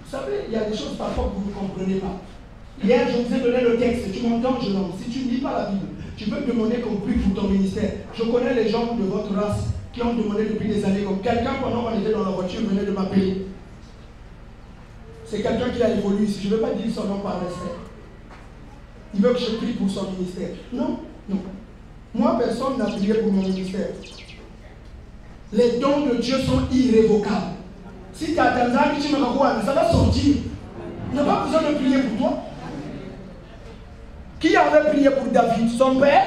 Vous savez, il y a des choses parfois que vous ne comprenez pas. Hier, je vous ai donné le texte. Tu m'entends, jeune homme? Si tu ne lis pas la Bible, tu peux demander qu'on prie pour ton ministère. Je connais les gens de votre race qui ont demandé depuis des années, comme quelqu'un, pendant qu'on était dans la voiture, venait de m'appeler. C'est quelqu'un qui a évolué ici. Je ne veux pas dire son nom par respect. Il veut que je prie pour son ministère. Non, non. Moi, personne n'a prié pour mon ministère. Les dons de Dieu sont irrévocables. Si tu as Tanzanie, tu me revois, ça va sortir. Il n'a pas besoin de prier pour toi. Qui avait prié pour David? Son père?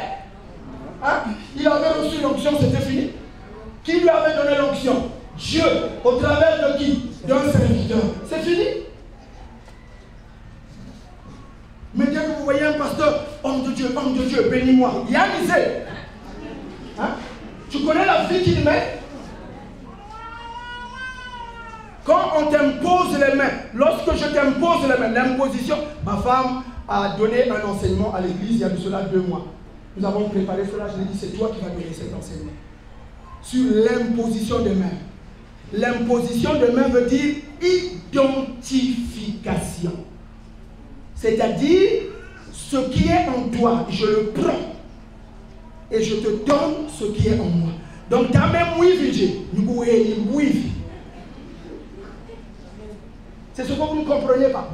Hein? Il avait reçu l'onction, c'était fini. Qui lui avait donné l'onction? Dieu, au travers de qui? D'un serviteur. C'est fini. Mais dès que vous voyez un pasteur, homme de Dieu, bénis-moi, il y a misé. Hein? Tu connais la vie qu'il met? Quand on t'impose les mains, lorsque je t'impose les mains, l'imposition, ma femme a donné un enseignement à l'église il y a de cela 2 mois. Nous avons préparé cela, je lui ai dit, c'est toi qui vas donner cet enseignement. Sur l'imposition des mains. L'imposition des mains veut dire identification. C'est-à-dire, ce qui est en toi, je le prends et je te donne ce qui est en moi. Donc, ta main mouille, c'est ce que vous ne comprenez pas.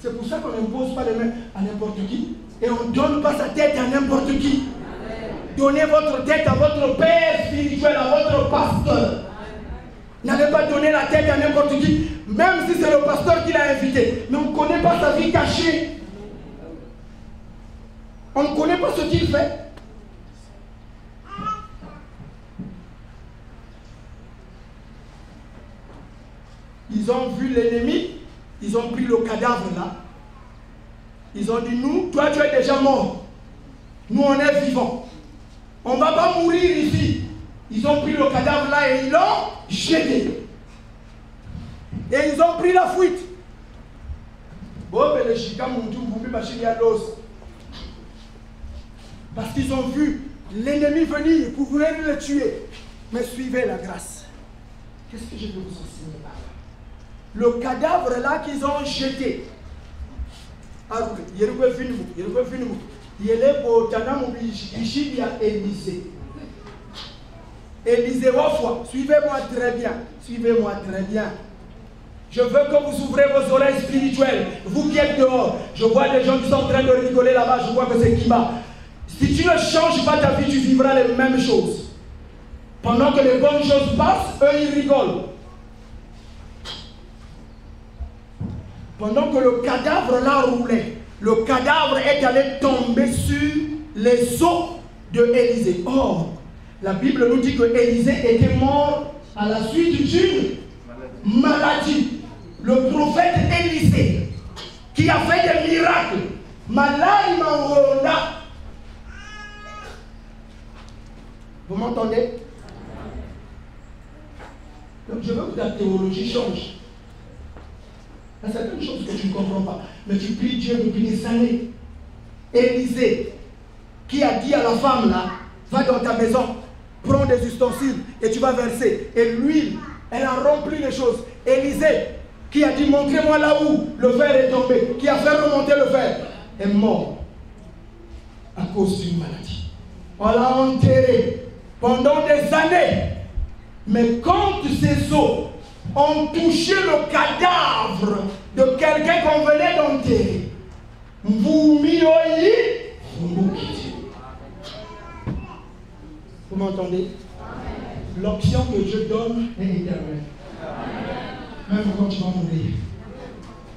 C'est pour ça qu'on n'impose pas les mains à n'importe qui et on ne donne pas sa tête à n'importe qui. Donnez votre tête à votre père spirituel, à votre pasteur. N'allez pas donner la tête à n'importe qui, même si c'est le pasteur qui l'a invité. Mais on ne connaît pas sa vie cachée. On ne connaît pas ce qu'il fait. Ils ont vu l'ennemi, ils ont pris le cadavre là. Ils ont dit, nous, toi tu es déjà mort. Nous on est vivants. On ne va pas mourir ici. Ils ont pris le cadavre là et ils l'ont jeté. Et ils ont pris la fuite. Parce qu'ils ont vu l'ennemi venir pour vouloir le tuer. Mais suivez la grâce. Qu'est-ce que je veux vous enseigner par là? Le cadavre là qu'ils ont jeté. Élisée, suivez-moi très bien. Suivez-moi très bien. Je veux que vous ouvrez vos oreilles spirituelles. Vous qui êtes dehors, je vois des gens qui sont en train de rigoler là-bas. Je vois que c'est Kima. Si tu ne changes pas ta vie, tu vivras les mêmes choses. Pendant que les bonnes choses passent, eux ils rigolent. Pendant que le cadavre là roulait, le cadavre est allé tomber sur les os de Élisée. Or, la Bible nous dit que Élisée était mort à la suite d'une maladie. Le prophète Élisée, qui a fait des miracles, malade Mangola. Vous m'entendez? Donc je veux que ta théologie change. Il y a certaines choses que tu ne comprends pas. Mais tu pries Dieu depuis des années. Élisée, qui a dit à la femme là, va dans ta maison, prends des ustensiles et tu vas verser. Et l'huile, elle a rempli les choses. Élisée, qui a dit, montrez-moi là où le fer est tombé, qui a fait remonter le fer, est mort à cause d'une maladie. On l'a enterré pendant des années. Mais quand ces os ont touché le cadavre de quelqu'un qu'on venait d'enterrer, vous m'entendez? L'option que Dieu donne est éternelle. Même quand tu vas mourir,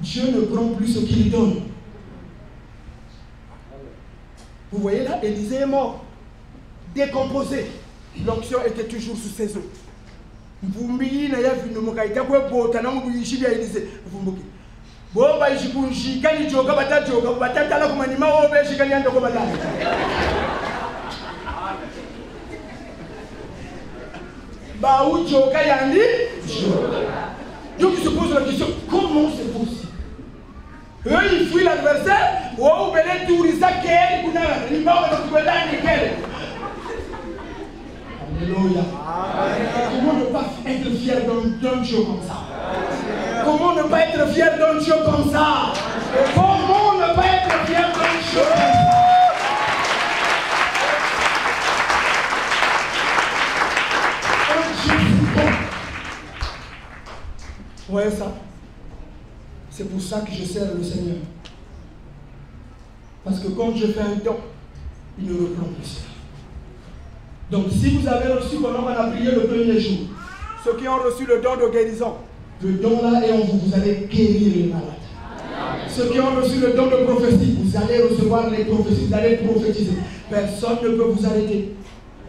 Dieu ne prend plus ce qu'il donne. Vous voyez là, Élisée est mort, décomposé. L'option était toujours sous ses os. Vous m'y n'avez vu nous moquer. T'as quoi pour t'en avoir eu ici bien Élisée? Vous moquez. Bon bah je vous dis quand il joue comme ça joue comme ça t'as là comme animal au belge quand il y a de comme ça. Bah où joue quand il y a ni? Donc il se pose la question, comment c'est possible? Eux ils fuient l'adversaire. Oh belé tourista qu'elle kuna il va dans le là nickel. Alléluia. Comment ne pas être fier d'un Dieu comme ça? Comment ne pas être fier d'un Dieu comme ça? Comment ne pas être fier d'un Dieu comme ça? Un Dieu bon. Vous voyez ça? C'est pour ça que je sers le Seigneur. Parce que quand je fais un don, il ne reprend plus ça. Donc si vous avez reçu pendant qu'on a prié le premier jour, ceux qui ont reçu le don de guérison, le don là est en vous, vous allez guérir les malades. Ceux qui ont reçu le don de prophétie, vous allez recevoir les prophéties, vous allez prophétiser. Personne ne peut vous arrêter.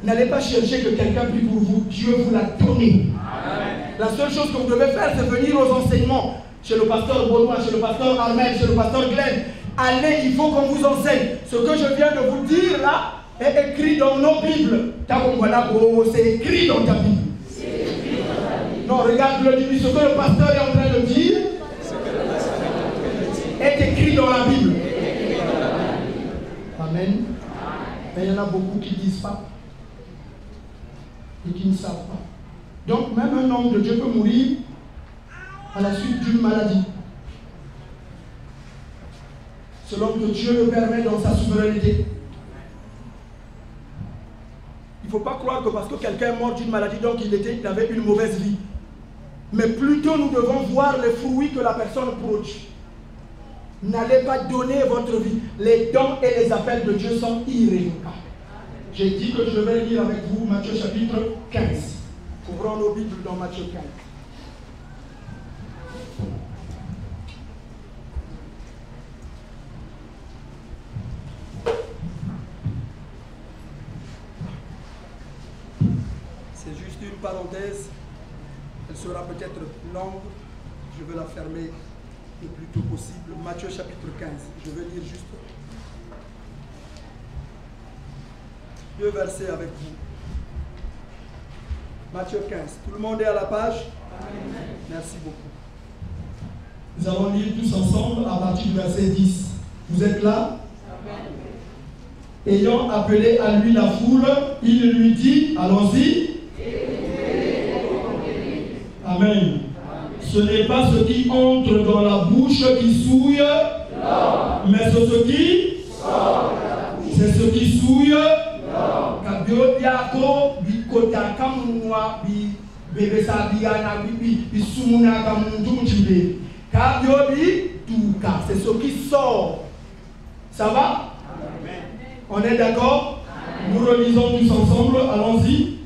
N'allez pas chercher que quelqu'un prie pour vous, Dieu vous l'a donné. La seule chose que vous devez faire, c'est venir aux enseignements. Chez le pasteur Benoît, chez le pasteur Armel, chez le pasteur Glenn. Allez, il faut qu'on vous enseigne. Ce que je viens de vous dire là, est écrit dans nos Bibles. C'est écrit dans ta Bible. Non, regarde le Bible. Ce que le pasteur est en train de dire est écrit dans la Bible. Amen. Mais il y en a beaucoup qui ne disent pas et qui ne savent pas. Donc même un homme de Dieu peut mourir à la suite d'une maladie. Selon que Dieu le permet dans sa souveraineté. Il ne faut pas croire que parce que quelqu'un est mort d'une maladie, donc il avait une mauvaise vie. Mais plutôt nous devons voir les fruits que la personne produit. N'allez pas donner votre vie. Les dons et les appels de Dieu sont irrévocables. J'ai dit que je vais lire avec vous Matthieu chapitre 15. Ouvrons nos Bibles dans Matthieu 15. C'est juste une parenthèse. Elle sera peut-être longue. Je veux la fermer le plus tôt possible. Matthieu chapitre 15. Je vais lire juste 2 versets avec vous. Matthieu 15. Tout le monde est à la page? Amen. Merci beaucoup. Nous allons lire tous ensemble à partir du verset 10. Vous êtes là? Amen. Ayant appelé à lui la foule, il lui dit, allons-y. Amen. Ce n'est pas ce qui entre dans la bouche qui souille, mais c'est ce qui sort de la bouche. C'est ce qui souille. Kabio diako bikota kamunwa bi bebesa biana bi sumuna kamunjumjibe. Kabio bi tuka, c'est ce qui sort. Ça va? Amen. On est d'accord? Nous relisons tous ensemble, allons-y.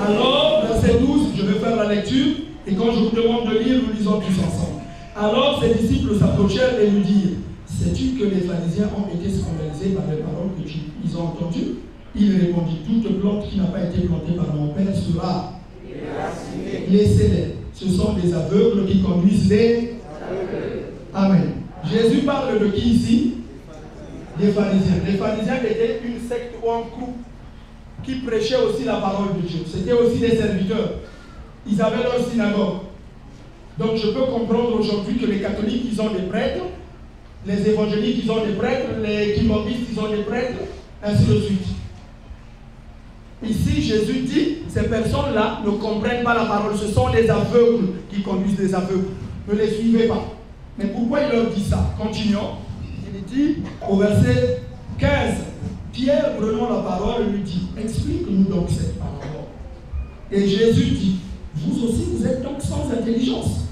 Alors, verset 12, je vais faire la lecture, et quand je vous demande de lire, nous lisons tous ensemble. Alors ses disciples s'approchèrent et lui dirent, sais-tu que les pharisiens ont été scandalisés par les paroles que ils ont entendues? Il répondit, toute plante qui n'a pas été plantée par mon Père sera laissez-les. Ce sont des aveugles qui conduisent les aveugles. Amen. Jésus parle de qui ici? Des pharisiens. Les pharisiens étaient une secte ou un groupe qui prêchaient aussi la parole de Dieu. C'était aussi des serviteurs. Ils avaient leur synagogue. Donc je peux comprendre aujourd'hui que les catholiques, ils ont des prêtres, les évangéliques, ils ont des prêtres, les kimobistes, ils ont des prêtres, ainsi de suite. Ici, Jésus dit, ces personnes-là ne comprennent pas la parole. Ce sont des aveugles qui conduisent les aveugles. Ne les suivez pas. Mais pourquoi il leur dit ça? Continuons. Il dit au verset 15, Pierre, prenant la parole, lui dit, explique-nous donc cette parole. Et Jésus dit, vous aussi vous êtes donc sans intelligence.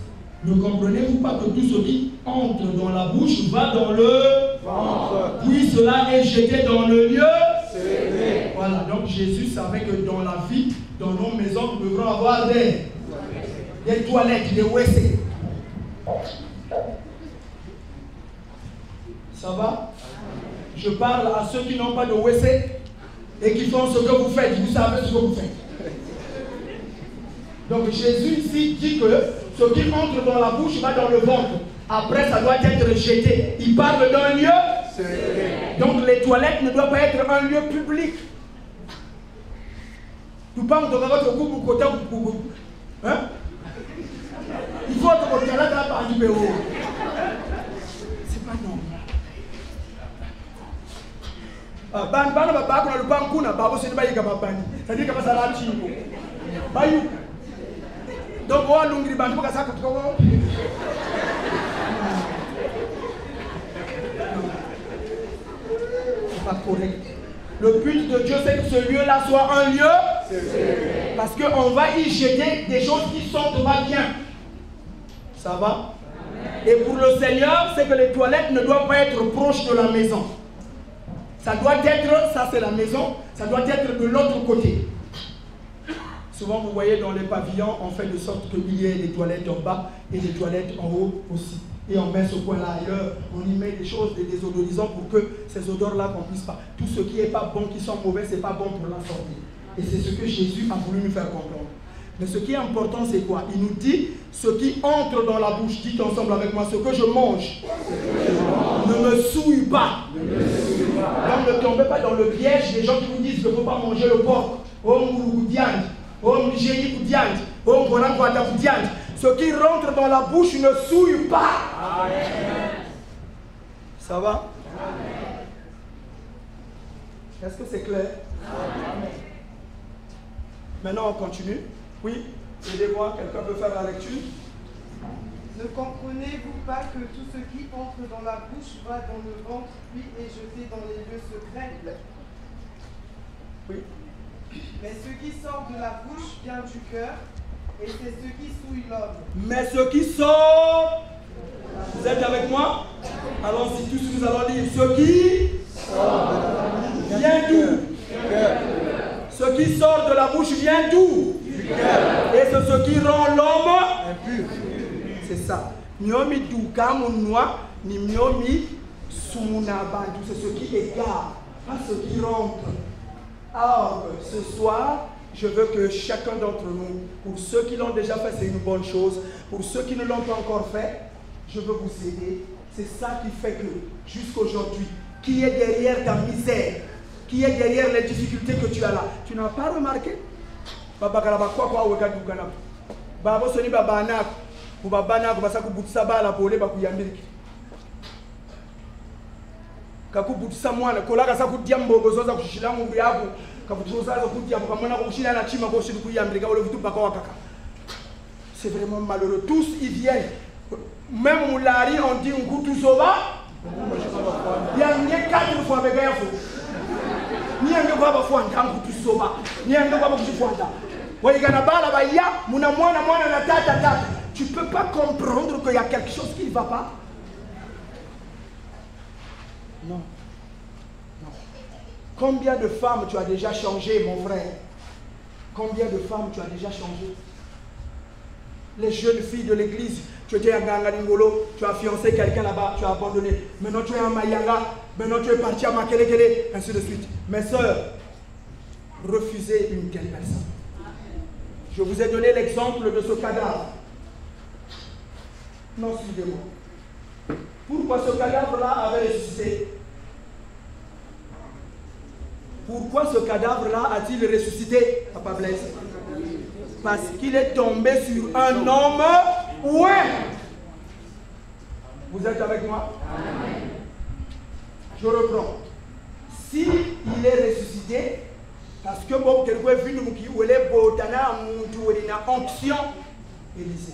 Ne comprenez-vous pas que tout ce qui entre dans la bouche va dans le ventre, puis cela est jeté dans le lieu? Voilà, donc Jésus savait que dans la vie, dans nos maisons, nous devrons avoir des toilettes, des WC. Ça va? Je parle à ceux qui n'ont pas de WC et qui font ce que vous faites. Vous savez ce que vous faites. Donc Jésus ici dit que ce qui entre dans la bouche va dans le ventre. Après, ça doit être jeté. Il parle d'un lieu. Donc les toilettes ne doivent pas être un lieu public. Tu parles de votre groupe côté. Hein? Il faut que tu aies là par numéro. C'est pas normal. C'est-à-dire que ça va être donc, c'est pas correct. Le but de Dieu, c'est que ce lieu-là soit un lieu. Parce qu'on va y jeter des choses qui sont pas bien. Ça va? Et pour le Seigneur, c'est que les toilettes ne doivent pas être proches de la maison. Ça doit être, ça c'est la maison, ça doit être de l'autre côté. Souvent, vous voyez dans les pavillons, on fait de sorte qu'il y ait des toilettes en bas et des toilettes en haut aussi. Et on met ce coin-là ailleurs, on y met des choses, des désodorisants pour que ces odeurs-là ne puissent pas. Tout ce qui n'est pas bon, qui sont mauvais, ce n'est pas bon pour la santé. Et c'est ce que Jésus a voulu nous faire comprendre. Mais ce qui est important, c'est quoi? Il nous dit, ce qui entre dans la bouche, dites ensemble avec moi, ce que je mange, ne me souille pas. Donc ne tombez pas dans le piège des gens qui vous disent qu'il ne faut pas manger le porc. Ce qui rentre dans la bouche ne souille pas. Amen. Ça va? Est-ce que c'est clair? Amen. Maintenant on continue. Oui, aidez-moi, quelqu'un peut faire la lecture? Ne comprenez-vous pas que tout ce qui entre dans la bouche va dans le ventre, puis est jeté dans les lieux secrets? Oui. Mais ce qui sort de la bouche vient du cœur, Et c'est ce qui souille l'homme. Mais ce qui sort, vous êtes avec moi? Allons-y tous, nous allons lire. Ce qui vient d'où? Ce qui sort de la bouche vient d'où? Et c'est ce qui rend l'homme impur. C'est ça. Miomi douka mounwa, ni miomi sumunabantu. C'est ce qui égare, pas ce qui rentre. Alors, ce soir, je veux que chacun d'entre nous, pour ceux qui l'ont déjà fait, c'est une bonne chose. Pour ceux qui ne l'ont pas encore fait, je veux vous aider. C'est ça qui fait que, jusqu'aujourd'hui, qui est derrière ta misère, qui est derrière les difficultés que tu as là. Tu n'as pas remarqué? C'est vraiment malheureux. Tous ils viennent. Même Moulari, on dit un coup tout soba. Il y a 4 fois avec un fou. Ni un gars va faire un coup tout soba. Ni un gars va faire un. Tu ne peux pas comprendre qu'il y a quelque chose qui ne va pas. Non. Non. Combien de femmes tu as déjà changé, mon frère? Combien de femmes tu as déjà changé? Les jeunes filles de l'église, tu étais à Gangalingolo, tu as fiancé quelqu'un là-bas, tu as abandonné. Maintenant tu es à Mayanga, maintenant tu es parti à Makelekele, ainsi de suite. Mes sœurs, refusez une telle personne. Je vous ai donné l'exemple de ce cadavre. Non, suivez-moi. Pourquoi ce cadavre-là avait ressuscité? Pourquoi ce cadavre-là a-t-il ressuscité, Papa Blaise? Parce qu'il est tombé sur un homme. Ouais. Vous êtes avec moi? Amen. Je reprends. Si il est ressuscité, parce que bon, quelqu'un vu nous qui ou les botana muntu na onction Élysée.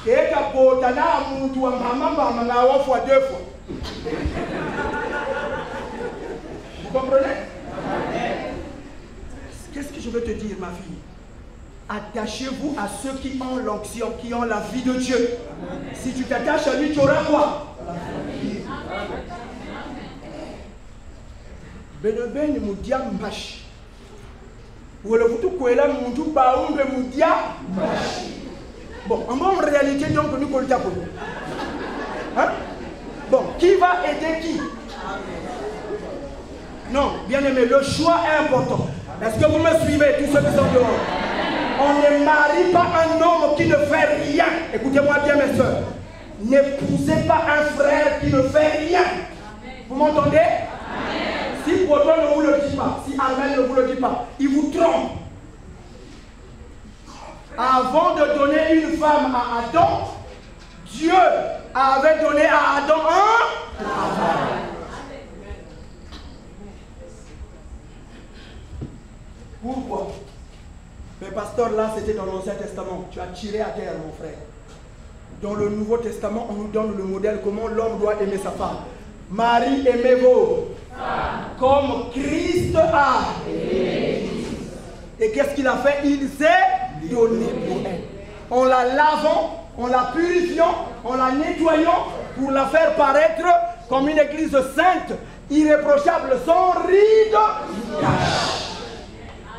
Et ka botana muntu maman na fois 2 fois. Vous comprenez? Qu'est-ce que je veux te dire, ma fille? Attachez-vous à ceux qui ont l'onction, qui ont la vie de Dieu. Si tu t'attaches à lui, tu auras quoi? Beneben Moudia Mbash. Ou le Foutou Kouela Moutou Baoum Moudia Mbash. Bon, en réalité, donc, nous collons pour nous. Hein? Bon, qui va aider qui? Non, bien aimé, le choix est important. Est-ce que vous me suivez, tous ceux qui sont dehors? On ne marie pas un homme qui ne fait rien. Écoutez-moi bien, mes soeurs. N'épousez pas un frère qui ne fait rien. Vous m'entendez? Si Poton ne vous le dit pas, si Armel ne vous le dit pas, il vous trompe. Avant de donner une femme à Adam, Dieu avait donné à Adam un travail. Pourquoi? Mais pasteur, là, c'était dans l'Ancien Testament. Tu as tiré à terre, mon frère. Dans le Nouveau Testament, on nous donne le modèle comment l'homme doit aimer sa femme. Marie, aimez-vous comme Christ a aimé. Et qu'est-ce qu'il a fait? Il s'est donné pour elle. On la lavons, on la purifions, on la nettoyons pour la faire paraître comme une église sainte, irréprochable, sans ride.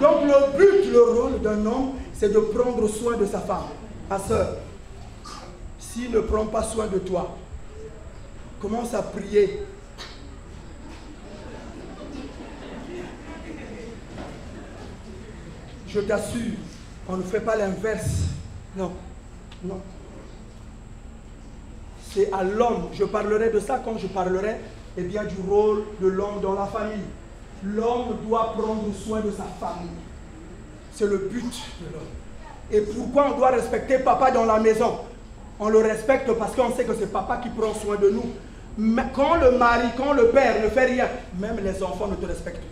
Donc le but, le rôle d'un homme, c'est de prendre soin de sa femme. Ma soeur, s'il ne prend pas soin de toi, commence à prier. Je t'assure, on ne fait pas l'inverse. Non, non. C'est à l'homme. Je parlerai de ça quand je parlerai du rôle de l'homme dans la famille. L'homme doit prendre soin de sa famille. C'est le but de l'homme. Et pourquoi on doit respecter papa dans la maison? On le respecte parce qu'on sait que c'est papa qui prend soin de nous. Mais quand le mari, quand le père ne fait rien, même les enfants ne te respectent plus.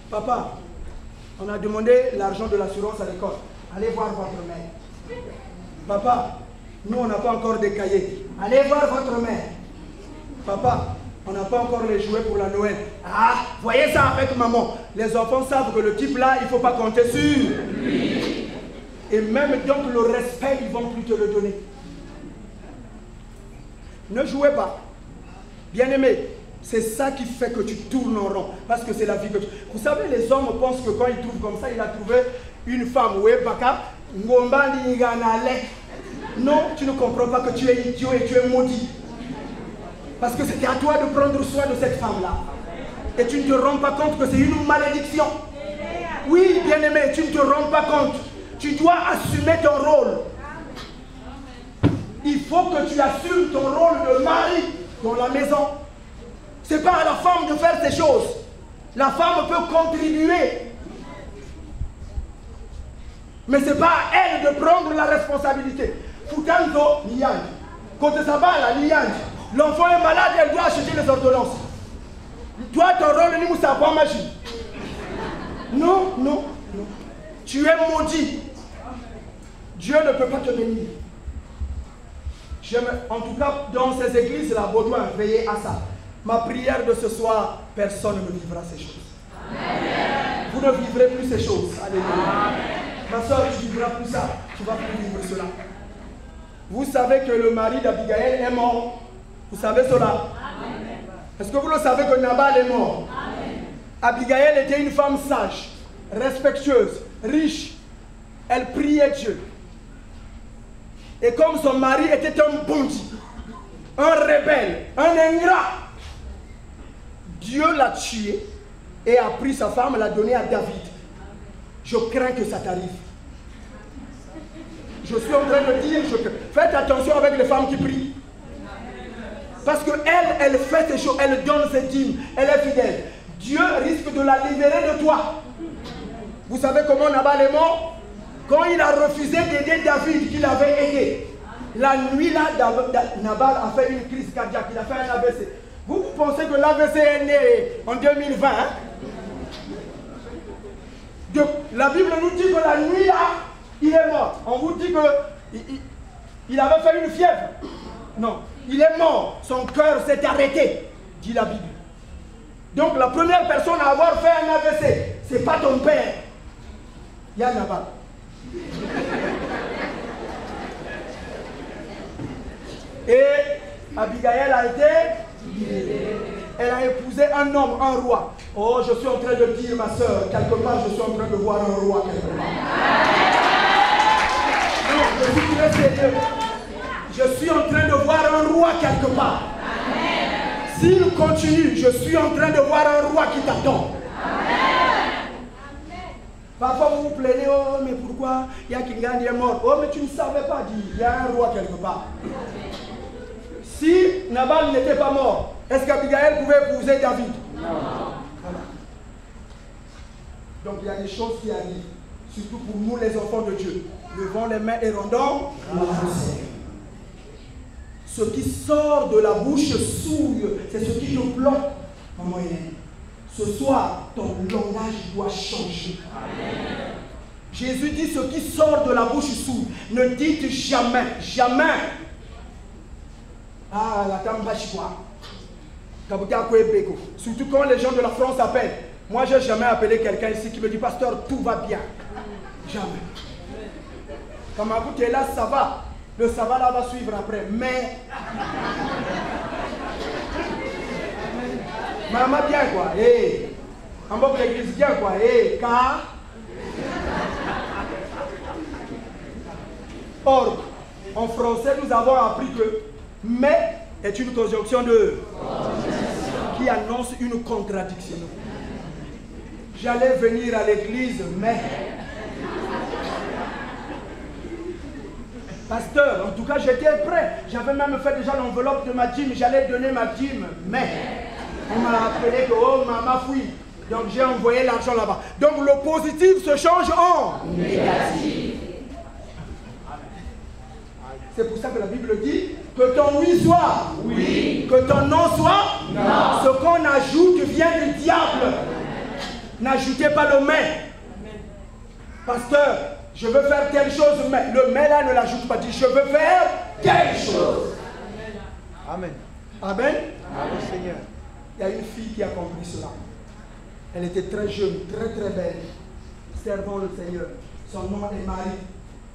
Papa, on a demandé l'argent de l'assurance à l'école. Allez voir votre mère. Papa, nous on n'a pas encore de cahiers. Allez voir votre mère. Papa, On n'a pas encore les jouets pour la Noël. Ah, voyez ça avec maman. Les enfants savent que le type là, il ne faut pas compter sur lui. Et même donc le respect, ils ne vont plus te le donner. Ne jouez pas. Bien-aimé, c'est ça qui fait que tu tournes en rond. Parce que c'est la vie que tu... Vous savez, les hommes pensent que quand ils trouvent comme ça, il a trouvé une femme. Non, tu ne comprends pas que tu es idiot et tu es maudit. Parce que c'était à toi de prendre soin de cette femme-là. Et tu ne te rends pas compte que c'est une malédiction. Oui, bien-aimé, tu ne te rends pas compte. Tu dois assumer ton rôle. Il faut que tu assumes ton rôle de mari dans la maison. Ce n'est pas à la femme de faire ces choses. La femme peut contribuer. Mais ce n'est pas à elle de prendre la responsabilité. Futanzo, Niyanj. Quand ça va là, Niyanj. L'enfant est malade, elle doit acheter les ordonnances. Toi, ton rôle, n'est pas magie. Non, non, non. Tu es maudit. Dieu ne peut pas te bénir. En tout cas, dans ces églises-là, Baudouin, veillez à ça. Ma prière de ce soir, personne ne vivra ces choses. Amen. Vous ne vivrez plus ces choses. Alléluia. Ma soeur, tu ne vivras plus ça. Tu ne vas plus vivre cela. Vous savez que le mari d'Abigail est mort. Vous savez cela? Est-ce que vous le savez que Nabal est mort? Amen. Abigail était une femme sage, respectueuse, riche. Elle priait Dieu. Et comme son mari était un bandit, un rebelle, un ingrat, Dieu l'a tué et a pris sa femme, l'a donnée à David. Je crains que ça t'arrive. Je suis en train de dire, faites attention avec les femmes qui prient. Parce qu'elle, elle fait ses choses, elle donne ses dîmes, elle est fidèle. Dieu risque de la libérer de toi. Vous savez comment Nabal est mort? Quand il a refusé d'aider David, qu'il avait aidé, la nuit là, Nabal a fait une crise cardiaque, il a fait un AVC. Vous pensez que l'AVC est né en 2020 hein? Donc, la Bible nous dit que la nuit là, il est mort. On vous dit qu'il avait fait une fièvre. Non, il est mort. Son cœur s'est arrêté, dit la Bible. Donc la première personne à avoir fait un AVC, ce n'est pas ton père. Il y a Nabal. Et Abigail a été libérée. Elle a épousé un homme, un roi. Oh, je suis en train de dire, ma soeur, quelque part, je suis en train de voir un roi quelque part. Non, je suis très sérieux. Je suis en train de voir un roi quelque part. S'il continue, je suis en train de voir un roi qui t'attend. Parfois vous vous plaignez, oh mais pourquoi il y a Kingani est mort. Oh mais tu ne savais pas dire, il y a un roi quelque part. Si Nabal n'était pas mort, est-ce qu'Abigail pouvait épouser David? Non. Voilà. Donc il y a des choses qui arrivent, surtout pour nous les enfants de Dieu. Levons les mains et rendons grâce. Ce qui sort de la bouche souille, c'est ce qui te bloque en moyenne. Ce soir, ton langage doit changer. Amen. Jésus dit ce qui sort de la bouche souille. Ne dites jamais, jamais. Ah, la tambachikwa. Surtout quand les gens de la France appellent. Moi, je n'ai jamais appelé quelqu'un ici qui me dit, pasteur, tout va bien. Jamais. Quand ma bouche est là, ça va. Le ça va là va suivre après. Mais. Maman bien quoi. Hey. En bas de l'église bien quoi. Hey. Car. Or, en français, nous avons appris que mais est une conjonction de qui annonce une contradiction. J'allais venir à l'église, mais pasteur, en tout cas j'étais prêt. J'avais même fait déjà l'enveloppe de ma dîme. J'allais donner ma dîme, mais on m'a appelé que oh maman fouille. Donc j'ai envoyé l'argent là-bas. Donc le positif se change en négatif. C'est pour ça que la Bible dit que ton oui soit oui, que ton non soit non. Ce qu'on ajoute vient du diable. N'ajoutez pas le mais. Pasteur, je veux faire telle chose, mais le mais là ne l'ajoute pas. Dit je veux faire telle chose. Amen. Amen. Amen. Amen Seigneur. Il y a une fille qui a compris cela. Elle était très jeune, très très belle, servant le Seigneur. Son nom est Marie.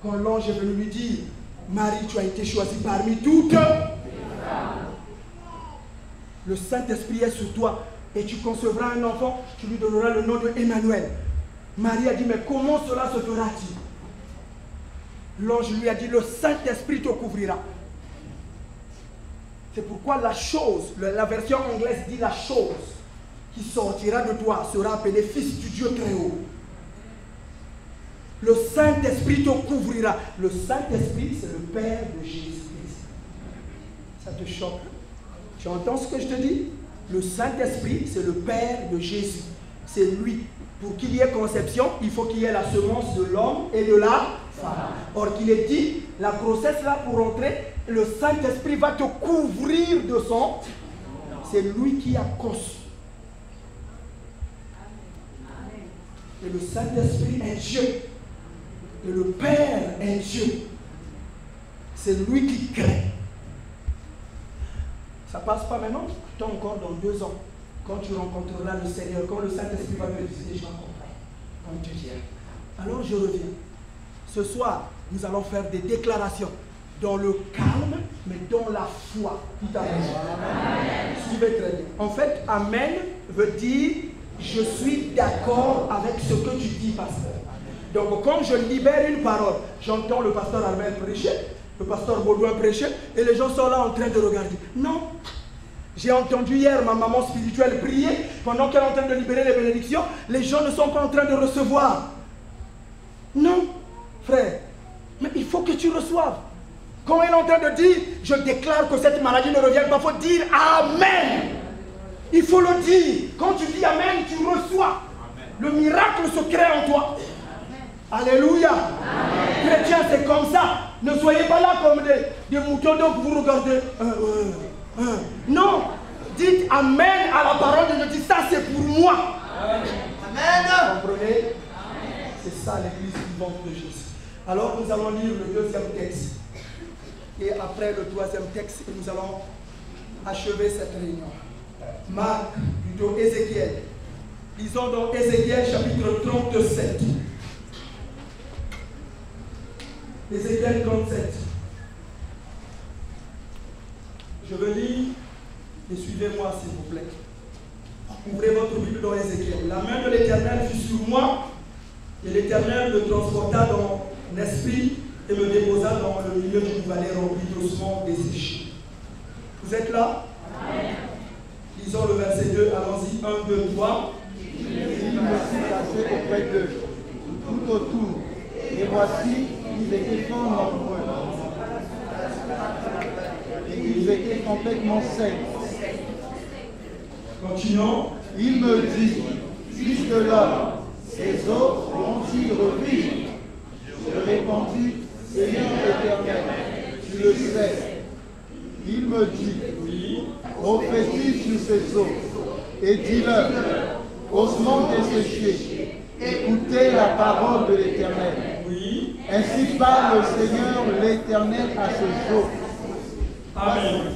Quand l'ange est venu lui dire, Marie, tu as été choisie parmi toutes les femmes. Le Saint-Esprit est sur toi et tu concevras un enfant, tu lui donneras le nom de Emmanuel. Marie a dit, mais comment cela se fera-t-il? L'ange lui a dit, le Saint-Esprit te couvrira. C'est pourquoi la chose, la version anglaise dit la chose qui sortira de toi sera appelée Fils du Dieu très haut. Le Saint-Esprit te couvrira. Le Saint-Esprit, c'est le Père de Jésus-Christ. Ça te choque? Tu entends ce que je te dis? Le Saint-Esprit, c'est le Père de Jésus. C'est lui. Pour qu'il y ait conception, il faut qu'il y ait la semence de l'homme et de la femme. Or qu'il est dit, la grossesse là pour entrer, le Saint-Esprit va te couvrir de son. C'est lui qui a conçu. Et le Saint-Esprit est Dieu. Et le Père est Dieu. C'est lui qui crée. Ça passe pas maintenant, plutôt encore dans 2 ans. Quand tu rencontreras le Seigneur, quand le Saint-Esprit va te visiter, je rencontrerai. Comme tu dis. Alors je reviens. Ce soir, nous allons faire des déclarations dans le calme, mais dans la foi. Tout à l'heure. Suivez très bien. En fait, Amen veut dire je suis d'accord avec ce que tu dis, pasteur. Donc, quand je libère une parole, j'entends le pasteur Armel prêcher, le pasteur Baudouin prêcher, et les gens sont là en train de regarder. Non. J'ai entendu hier ma maman spirituelle prier, pendant qu'elle est en train de libérer les bénédictions, les gens ne sont pas en train de recevoir. Non, frère, mais il faut que tu reçoives. Quand elle est en train de dire, je déclare que cette maladie ne revienne pas, il faut dire Amen. Il faut le dire. Quand tu dis Amen, tu reçois. Amen. Le miracle se crée en toi. Amen. Alléluia. Chrétien, c'est comme ça. Ne soyez pas là comme des moutons, donc vous regardez. Non. Dites Amen à la parole de Dieu. Dites ça, c'est pour moi. Amen. Vous comprenez? C'est ça l'église vivante de Jésus. Alors nous allons lire le 2e texte. Et après le 3e texte, nous allons achever cette réunion. Marc, plutôt Ézéchiel. Lisons dans Ézéchiel chapitre 37. Ézéchiel 37. Je veux lire et suivez-moi s'il vous plaît. Ouvrez votre Bible dans Ézéchiel. La main de l'Éternel fut sur moi et l'Éternel me transporta dans l'esprit et me déposa dans le milieu d'une vallée remplie d'ossements desséchés. Vous êtes là? Amen. Lisons le verset 2, allons-y, 1, 2, 3. Il me fut placé auprès d'eux, tout autour, et voici, ils étaient fort nombreux, et ils étaient complètement secs. Continuons. Il me dit, jusque-là, ces eaux vont-ils revivre? Je répondis, Seigneur éternel, tu le sais. Il me dit, prophétise sur ces eaux et dis-leur, ossements desséchés, écoutez la parole de l'Éternel. Oui. Ainsi parle le Seigneur l'Éternel à ces eaux. Amen.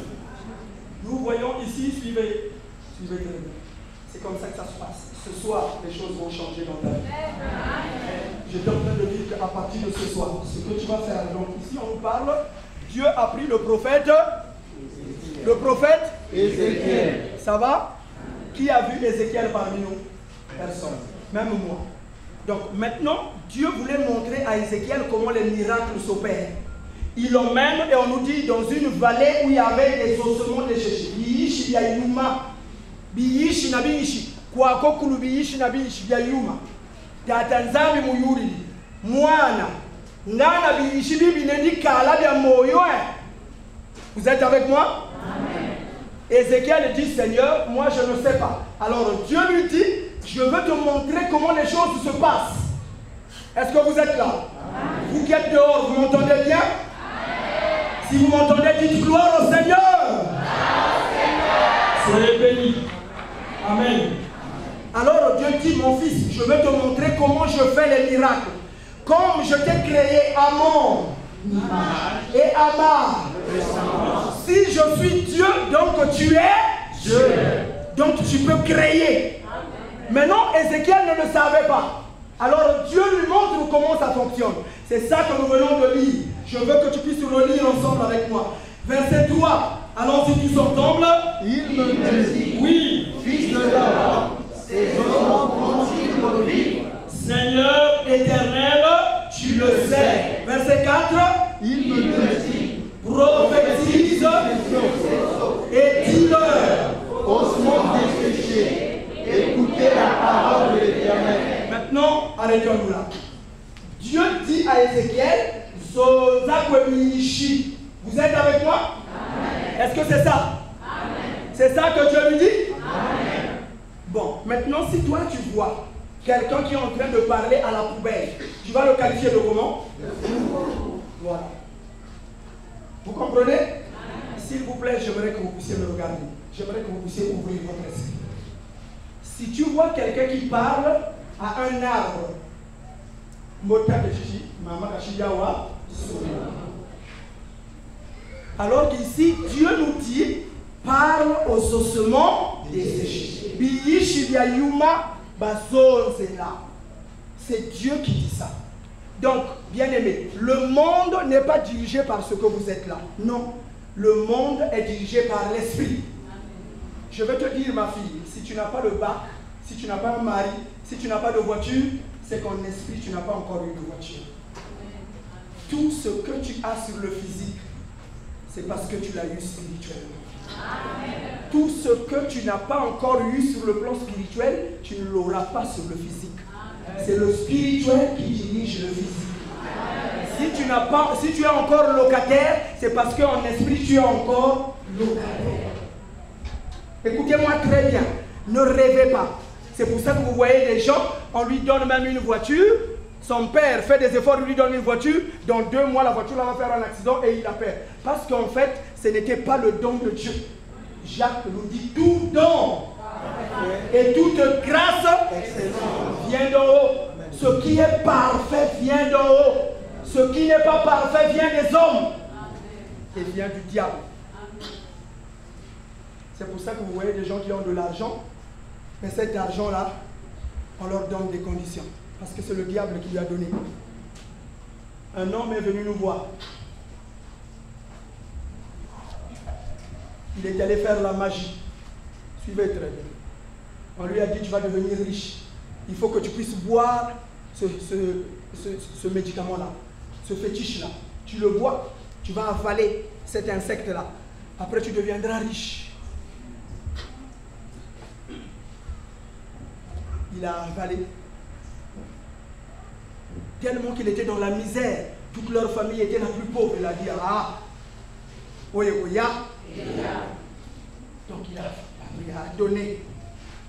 Nous voyons ici, suivez très bien. C'est comme ça que ça se passe. Ce soir, les choses vont changer dans ta vie. J'étais en train de dire qu'à partir de ce soir, ce que tu vas faire, donc ici on nous parle, Dieu a pris le prophète Ézéchiel. Ça va? Qui a vu Ézéchiel parmi nous? Personne. Même moi. Donc maintenant, Dieu voulait montrer à Ézéchiel comment les miracles s'opèrent. Il l'emmène et on nous dit dans une vallée où il y avait des ossements desséchés. Biyishi ya yuma. Biyishi na biyishi. Kwa kokulu biyishi na biyishi ya yuma. Tatanzami muyuri. Mwana. Ngana biyishi bibi nendi kala bya moyo. Vous êtes avec moi? Amen. Ézéchiel dit, Seigneur, moi je ne sais pas. Alors Dieu lui dit, je veux te montrer comment les choses se passent. Est-ce que vous êtes là? Amen. Vous qui êtes dehors, vous m'entendez bien? Amen. Si vous m'entendez, dites gloire au Seigneur. Soyez bénis. Amen. Alors Dieu dit, mon fils, je vais te montrer comment je fais les miracles. Comme je t'ai créé à mon image et à ma. Si je suis Dieu, donc tu es Dieu. Donc tu peux créer. Maintenant, Ézéchiel ne le savait pas. Alors Dieu lui montre comment ça fonctionne. C'est ça que nous venons de lire. Je veux que tu puisses le lire ensemble avec moi. Verset 3. Allons-y tous ensemble. Il me dit, oui, fils de l'homme, ces hommes vont-ils revivre? Seigneur éternel, tu le sais. Verset 4. Il me dit, prophétise et dis-leur. ossements desséchés, écoutez la parole de l'Éternel. Maintenant, arrêtons-nous là. Dieu dit à Ézéchiel, Zozakwemishi. Vous êtes avec moi? Est-ce que c'est ça? C'est ça que Dieu lui dit? Bon, maintenant, si toi tu vois quelqu'un qui est en train de parler à la poubelle, tu vas le qualifier de comment? Voilà. Vous comprenez? S'il vous plaît, j'aimerais que vous puissiez me regarder. J'aimerais que vous puissiez ouvrir votre esprit. Si tu vois quelqu'un qui parle à un arbre, alors qu'ici, Dieu nous dit, parle aux ossements desséchés. C'est Dieu qui dit ça. Donc, bien aimé, le monde n'est pas dirigé par ce que vous êtes là. Non, le monde est dirigé par l'esprit. Je vais te dire, ma fille, si tu n'as pas le bac, si tu n'as pas un mari, si tu n'as pas de voiture, c'est qu'en esprit, tu n'as pas encore eu de voiture. Tout ce que tu as sur le physique, c'est parce que tu l'as eu spirituellement. Tout ce que tu n'as pas encore eu sur le plan spirituel, tu ne l'auras pas sur le physique. C'est le spirituel qui dirige le physique. Si tu es encore locataire, c'est parce qu'en esprit, tu es encore locataire. Écoutez-moi très bien. Ne rêvez pas. C'est pour ça que vous voyez des gens, on lui donne même une voiture. Son père fait des efforts, lui donne une voiture. Dans 2 mois, la voiture va faire un accident et il la perd. Parce qu'en fait, ce n'était pas le don de Dieu. Jacques nous dit tout don et toute grâce vient d'en haut. Ce qui est parfait vient d'en haut. Ce qui n'est pas parfait vient des hommes et vient du diable. C'est pour ça que vous voyez des gens qui ont de l'argent, mais cet argent-là, on leur donne des conditions. Parce que c'est le diable qui lui a donné. Un homme est venu nous voir. Il est allé faire la magie. Suivez très bien. On lui a dit, tu vas devenir riche. Il faut que tu puisses boire ce médicament-là, ce fétiche-là. Tu le bois, tu vas avaler cet insecte-là. Après, tu deviendras riche. Il a avalé. Tellement qu'il était dans la misère. Toute leur famille était la plus pauvre. Il a dit, ah, oye, oya. Donc il a donné.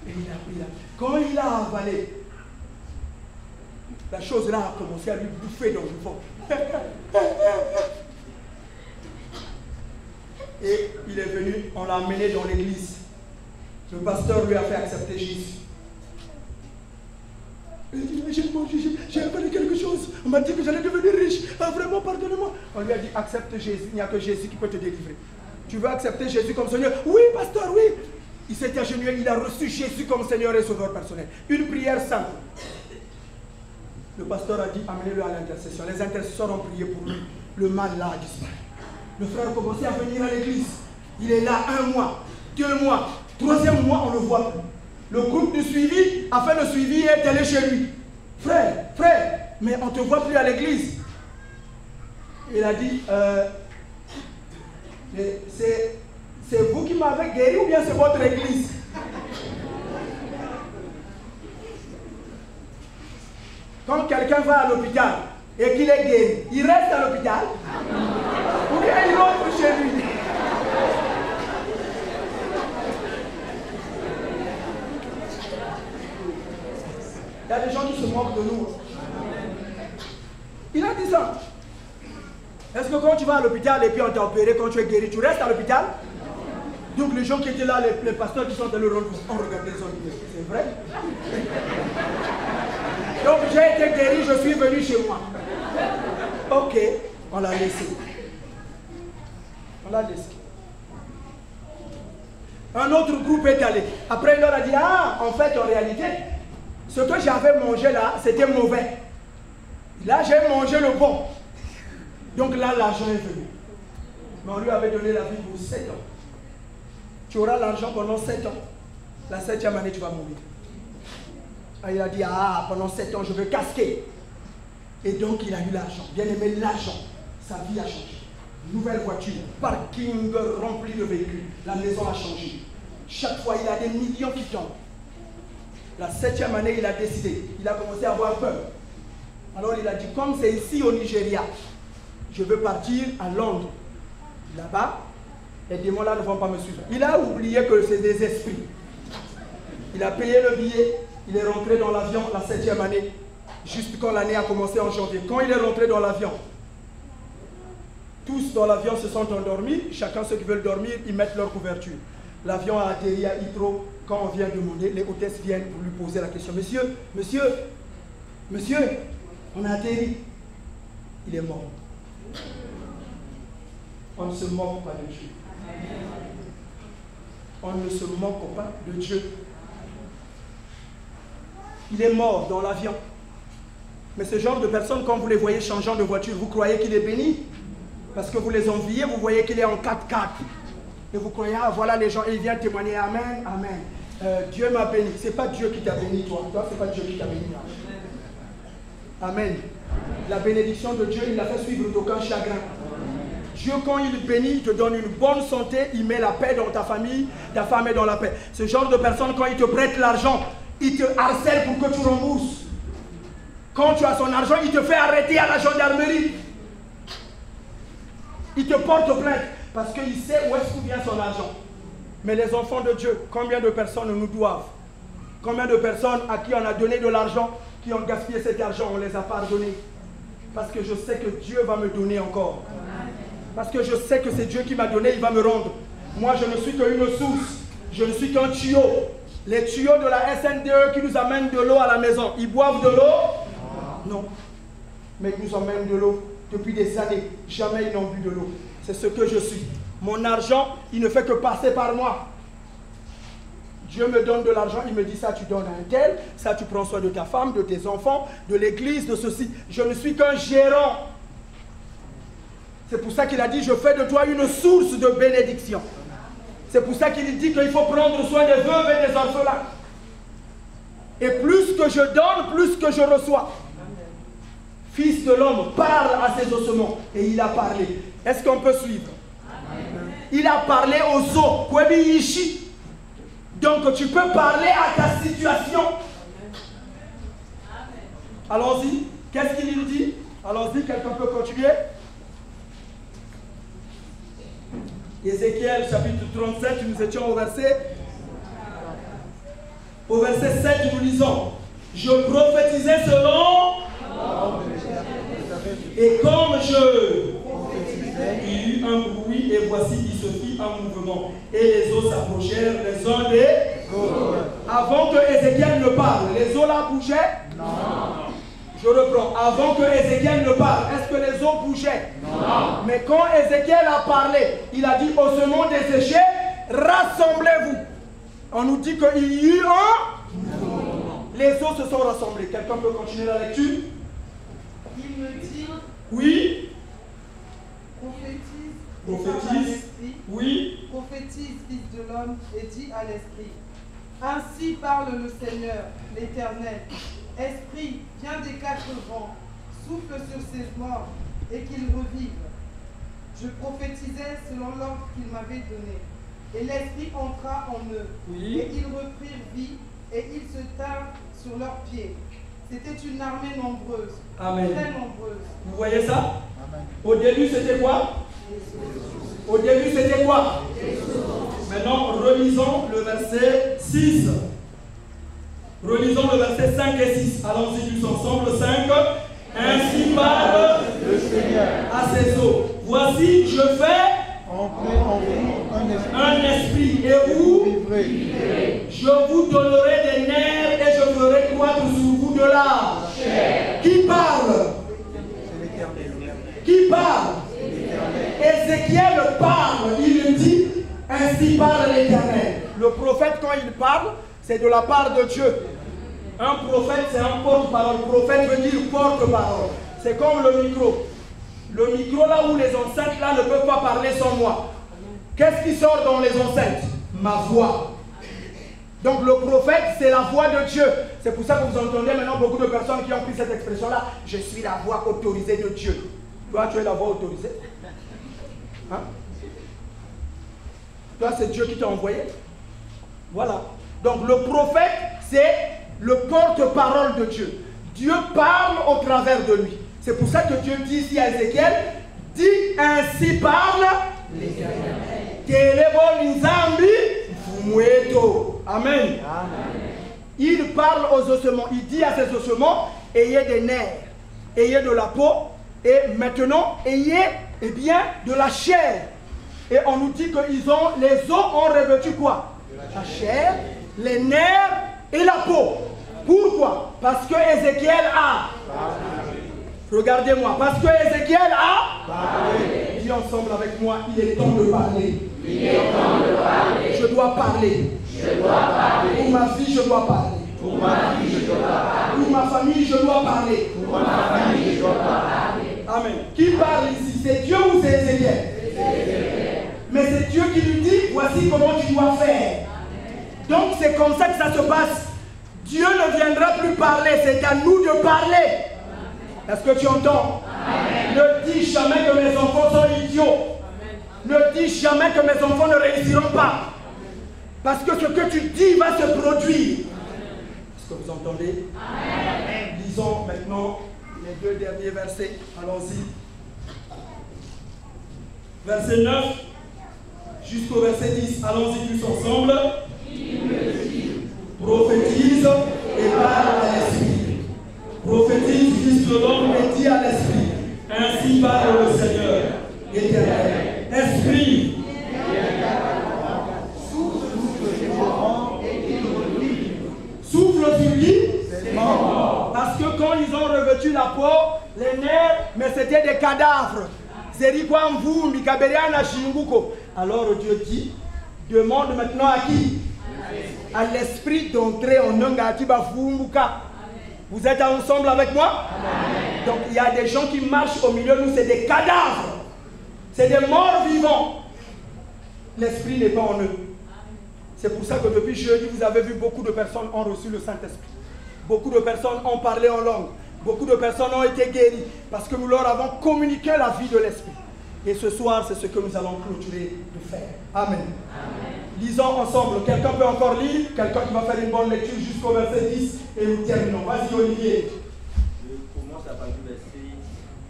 Et il a pris là. Quand il a avalé, la chose là a commencé à lui bouffer dans le ventre. Et il est venu, on l'a amené dans l'église. Le pasteur lui a fait accepter Jésus. Il dit, mais j'ai appris quelque chose. On m'a dit que j'allais devenir riche. Ah, vraiment, pardonnez-moi. On lui a dit, accepte Jésus. Il n'y a que Jésus qui peut te délivrer. Tu veux accepter Jésus comme Seigneur? Oui, pasteur, oui. Il s'est agenouillé, il a reçu Jésus comme Seigneur et Sauveur personnel. Une prière simple. Le pasteur a dit, amenez-le à l'intercession. Les intercesseurs ont prié pour lui. Le mal là a disparu. Le frère a commencé à venir à l'église. Il est là 1 mois, 2 mois, 3e mois, on ne le voit plus. Le groupe de suivi a fait le suivi et est allé chez lui. Frère, mais on ne te voit plus à l'église. Il a dit, c'est vous qui m'avez guéri ou bien c'est votre église? Quand quelqu'un va à l'hôpital et qu'il est guéri, il reste à l'hôpital ou bien il rentre chez lui? Il y a des gens qui se moquent de nous. Il a dit ça. Est-ce que quand tu vas à l'hôpital et puis on t'a opéré, quand tu es guéri, tu restes à l'hôpital? Donc les gens qui étaient là, les pasteurs qui sont dans le rôle, on regardait ça. C'est vrai? Donc j'ai été guéri, je suis venu chez moi. Ok, on l'a laissé. On l'a laissé. Un autre groupe est allé. Après, il leur a dit, ah, en fait, en réalité, ce que j'avais mangé là, c'était mauvais. Là, j'ai mangé le bon. Donc là, l'argent est venu. Mais on lui avait donné la vie pour 7 ans. Tu auras l'argent pendant 7 ans. La 7e année, tu vas mourir. Et il a dit, ah, pendant 7 ans, je veux casquer. Et donc, il a eu l'argent. Bien aimé, l'argent. Sa vie a changé. Nouvelle voiture, parking rempli de véhicules. La maison a changé. Chaque fois, il a des millions qui tombent. La 7e année, il a décidé. Il a commencé à avoir peur. Alors, il a dit, comme c'est ici au Nigeria, je veux partir à Londres. Là-bas, les démons-là ne vont pas me suivre. Il a oublié que c'est des esprits. Il a payé le billet. Il est rentré dans l'avion la 7e année. Juste quand l'année a commencé en janvier. Quand il est rentré dans l'avion, tous dans l'avion se sont endormis. Chacun ceux qui veulent dormir, ils mettent leur couverture. L'avion a atterri à Heathrow. Quand on vient demander, les hôtesses viennent pour lui poser la question. Monsieur, monsieur, monsieur, on a atterri. Il est mort. On ne se moque pas de Dieu. On ne se moque pas de Dieu. Il est mort dans l'avion. Mais ce genre de personnes, quand vous les voyez changeant de voiture, vous croyez qu'il est béni? Parce que vous les enviez, vous voyez qu'il est en 4x4. Et vous croyez, ah voilà les gens, et il vient témoigner, amen, amen. Dieu m'a béni. Ce n'est pas Dieu qui t'a béni, toi. Toi, ce n'est pas Dieu qui t'a béni. Amen. La bénédiction de Dieu, il l'a fait suivre d'aucun chagrin. Dieu, quand il bénit, il te donne une bonne santé, il met la paix dans ta famille, ta femme est dans la paix. Ce genre de personne, quand il te prête l'argent, il te harcèle pour que tu rembourses. Quand tu as son argent, il te fait arrêter à la gendarmerie. Il te porte plainte parce qu'il sait où est-ce que vient son argent. Mais les enfants de Dieu, combien de personnes nous doivent? Combien de personnes à qui on a donné de l'argent, qui ont gaspillé cet argent, on les a pardonnés? Parce que je sais que Dieu va me donner encore. Parce que je sais que c'est Dieu qui m'a donné, il va me rendre. Moi, je ne suis qu'une source. Je ne suis qu'un tuyau. Les tuyaux de la SNDE qui nous amènent de l'eau à la maison, ils boivent de l'eau? Non. Mais ils nous amènent de l'eau depuis des années. Jamais ils n'ont bu de l'eau. C'est ce que je suis. Mon argent, il ne fait que passer par moi. Dieu me donne de l'argent, il me dit ça tu donnes à un tel, ça tu prends soin de ta femme, de tes enfants, de l'église, de ceci. Je ne suis qu'un gérant. C'est pour ça qu'il a dit, je fais de toi une source de bénédiction. C'est pour ça qu'il dit qu'il faut prendre soin des veuves et des orphelins. Et plus que je donne, plus que je reçois. Fils de l'homme parle à ses ossements. Et il a parlé. Est-ce qu'on peut suivre? Il a parlé aux os. Donc tu peux parler à ta situation. Allons-y. Qu'est-ce qu'il dit? Allons-y, quelqu'un peut continuer. Ézéchiel chapitre 37, nous étions au verset 7, nous lisons. Je prophétisais selon et comme je il y eut un bruit et voici il se fit un mouvement et les eaux s'approchèrent les uns des autres. Avant que Ézéchiel ne parle, les eaux là bougeaient? Non. Je reprends. Avant que Ézéchiel ne parle, est-ce que les eaux bougeaient? Non. Mais quand Ézéchiel a parlé, il a dit aux semences desséchées, rassemblez-vous. On nous dit qu'il y eut un. Les eaux se sont rassemblées. Quelqu'un peut continuer la lecture? Il me dit. Oui. Prophétise. Oui. Prophétise, fils de l'homme, et dis à l'esprit. Ainsi parle le Seigneur, l'Éternel. Esprit, viens des 4 vents, souffle sur ces morts et qu'ils revivent. Je prophétisais selon l'ordre qu'il m'avait donné. Et l'esprit entra en eux. Oui. Et ils reprirent vie et ils se tinrent sur leurs pieds. C'était une armée nombreuse. Amen. Très nombreuse. Vous voyez ça? Amen. Au début, c'était quoi? Au début, c'était quoi? Maintenant, relisons le verset 6. Relisons le verset 5 et 6. Allons-y tous ensemble. 5. Ainsi parle le Seigneur à ses eaux. Voici, je fais un esprit. Et vous, je vous donnerai des nerfs et je ferai croître sur vous de la chair. Qui parle? Qui parle? Ézéchiel parle. Il dit, ainsi parle l'Éternel. Le prophète, quand il parle, c'est de la part de Dieu. Un prophète, c'est un porte-parole. Prophète veut dire porte-parole. C'est comme le micro. Le micro, là où les enceintes là ne peuvent pas parler sans moi. Qu'est-ce qui sort dans les enceintes? Ma voix. Donc le prophète, c'est la voix de Dieu. C'est pour ça que vous entendez maintenant beaucoup de personnes qui ont pris cette expression-là. Je suis la voix autorisée de Dieu. Toi, tu es la voix autorisée. Hein? Toi, c'est Dieu qui t'a envoyé. Voilà. Donc le prophète, c'est le porte-parole de Dieu. Dieu parle au travers de lui. C'est pour ça que Dieu dit ici à Ézéchiel, dit ainsi parle Amen. Il parle aux ossements. Il dit à ces ossements, ayez des nerfs, ayez de la peau, et maintenant, ayez de la chair. Et on nous dit que les os ont revêtu quoi? La chair, les nerfs et la peau. Pourquoi? Parce que Ézéchiel a. Regardez-moi, parce que Ézéchiel a parlé. Dis ensemble avec moi, il est temps de parler. Il est temps de parler. Je dois parler. Je dois parler. Pour ma vie, je dois parler. Pour ma vie, je dois parler. Pour ma famille, je dois parler. Pour ma famille, je dois parler. Amen. Qui parle ici? C'est Dieu ou c'est Ézéchiel? Mais c'est Dieu qui lui dit, voici comment tu dois faire. Donc c'est comme ça que ça se passe. Dieu ne viendra plus parler, c'est à nous de parler. Est-ce que tu entends? Amen. Ne dis jamais que mes enfants sont idiots. Amen. Ne dis jamais que mes enfants ne réussiront pas. Parce que ce que tu dis va se produire. Est-ce que vous entendez? Amen. Lisons maintenant les deux derniers versets. Allons-y. Verset 9 jusqu'au verset 10. Allons-y tous ensemble. Il me dit, prophétise et parle à l'esprit. Prophétise, fils de l'homme, et dis à l'esprit. Ainsi parle le Seigneur éternel. Esprit, souffle sur lui. Parce que quand ils ont revêtu la peau, les nerfs, mais c'était des cadavres. Alors Dieu dit, demande maintenant à qui? À l'esprit d'entrer en Nangatiba Fumbuka. Vous êtes ensemble avec moi? Amen. Donc il y a des gens qui marchent au milieu de nous, c'est des cadavres. C'est des morts vivants. L'esprit n'est pas en eux. C'est pour ça que depuis jeudi, vous avez vu beaucoup de personnes ont reçu le Saint-Esprit. Beaucoup de personnes ont parlé en langue. Beaucoup de personnes ont été guéries parce que nous leur avons communiqué la vie de l'Esprit. Et ce soir, c'est ce que nous allons clôturer de faire. Amen. Amen. Lisons ensemble. Quelqu'un peut encore lire? Quelqu'un qui va faire une bonne lecture jusqu'au verset 10 et nous terminons. Vas-y Olivier. Je commence à partir du verset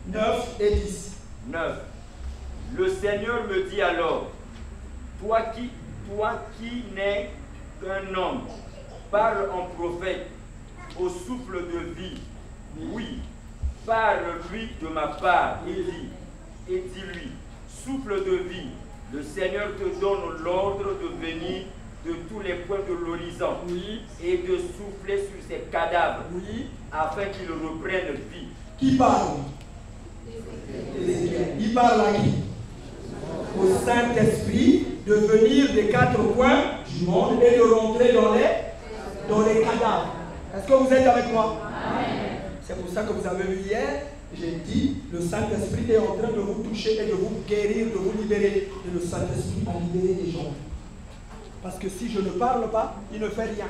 9 et 10. 9. Le Seigneur me dit alors, toi qui n'es qu'un homme, parle en prophète au souffle de vie. Oui, parle-lui de ma part et dis-lui, souffle de vie, le Seigneur te donne l'ordre de venir de tous les points de l'horizon et de souffler sur ces cadavres afin qu'ils reprennent vie. Qui parle? Il parle à qui? Au Saint-Esprit de venir des quatre coins du monde et de rentrer dans les cadavres. Est-ce que vous êtes avec moi? Amen. C'est pour ça que vous avez vu hier, j'ai dit, le Saint-Esprit est en train de vous toucher et de vous guérir, de vous libérer. Et le Saint-Esprit a libéré les gens. Parce que si je ne parle pas, il ne fait rien.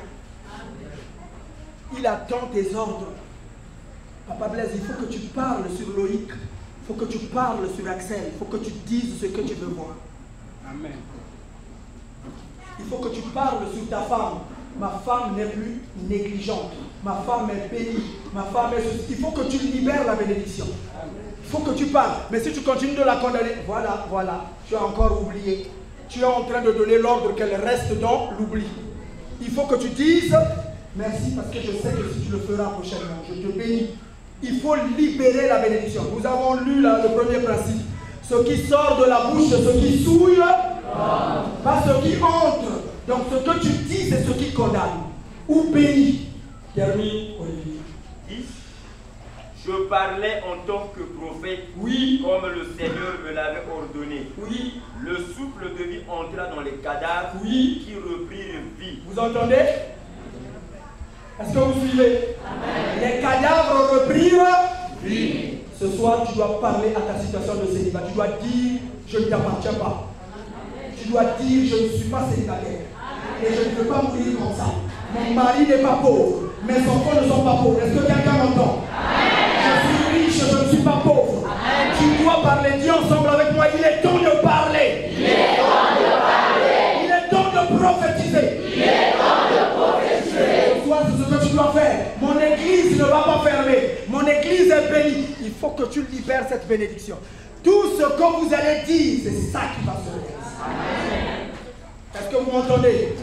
Il attend tes ordres. Papa Blaise, il faut que tu parles sur Loïc. Il faut que tu parles sur Axel. Il faut que tu dises ce que tu veux voir. Amen. Il faut que tu parles sur ta femme. Ma femme n'est plus négligente. Ma femme est bénie. Ma femme est... Il faut que tu libères la bénédiction. Il faut que tu parles. Mais si tu continues de la condamner, voilà, tu as encore oublié. Tu es en train de donner l'ordre qu'elle reste dans l'oubli. Il faut que tu dises, merci parce que je sais que si tu le feras prochainement, je te bénis. Il faut libérer la bénédiction. Nous avons lu là, le premier principe. Ce qui sort de la bouche, ce qui souille, pas ce qui entre. Donc ce que tu dis, c'est ce qui condamne ou bénit. Termine, Olivier. 10. Je parlais en tant que prophète, Oui. comme le Seigneur me l'avait ordonné. Oui. Le souffle de vie entra dans les cadavres Oui. qui reprirent vie. Vous entendez? Est-ce que vous suivez? Amen. Les cadavres reprirent vie. Ce soir, tu dois parler à ta situation de célibat. Tu dois dire, je ne t'appartiens pas. Tu dois dire, je ne suis pas célibataire. Et je ne veux pas mourir comme ça. Mon mari n'est pas pauvre. Mes enfants ne sont pas pauvres. Est-ce que quelqu'un m'entend? Je suis riche, je ne suis pas pauvre. Tu dois parler. Dis ensemble avec moi, il est temps de parler. Il est temps de parler. Il est temps de prophétiser. Il est temps de prophétiser. Ce soir, c'est ce que tu dois faire. Mon église ne va pas fermer. Mon église est bénie. Il faut que tu libères cette bénédiction. Tout ce que vous allez dire, c'est ça qui va se réaliser. Est-ce que vous m'entendez?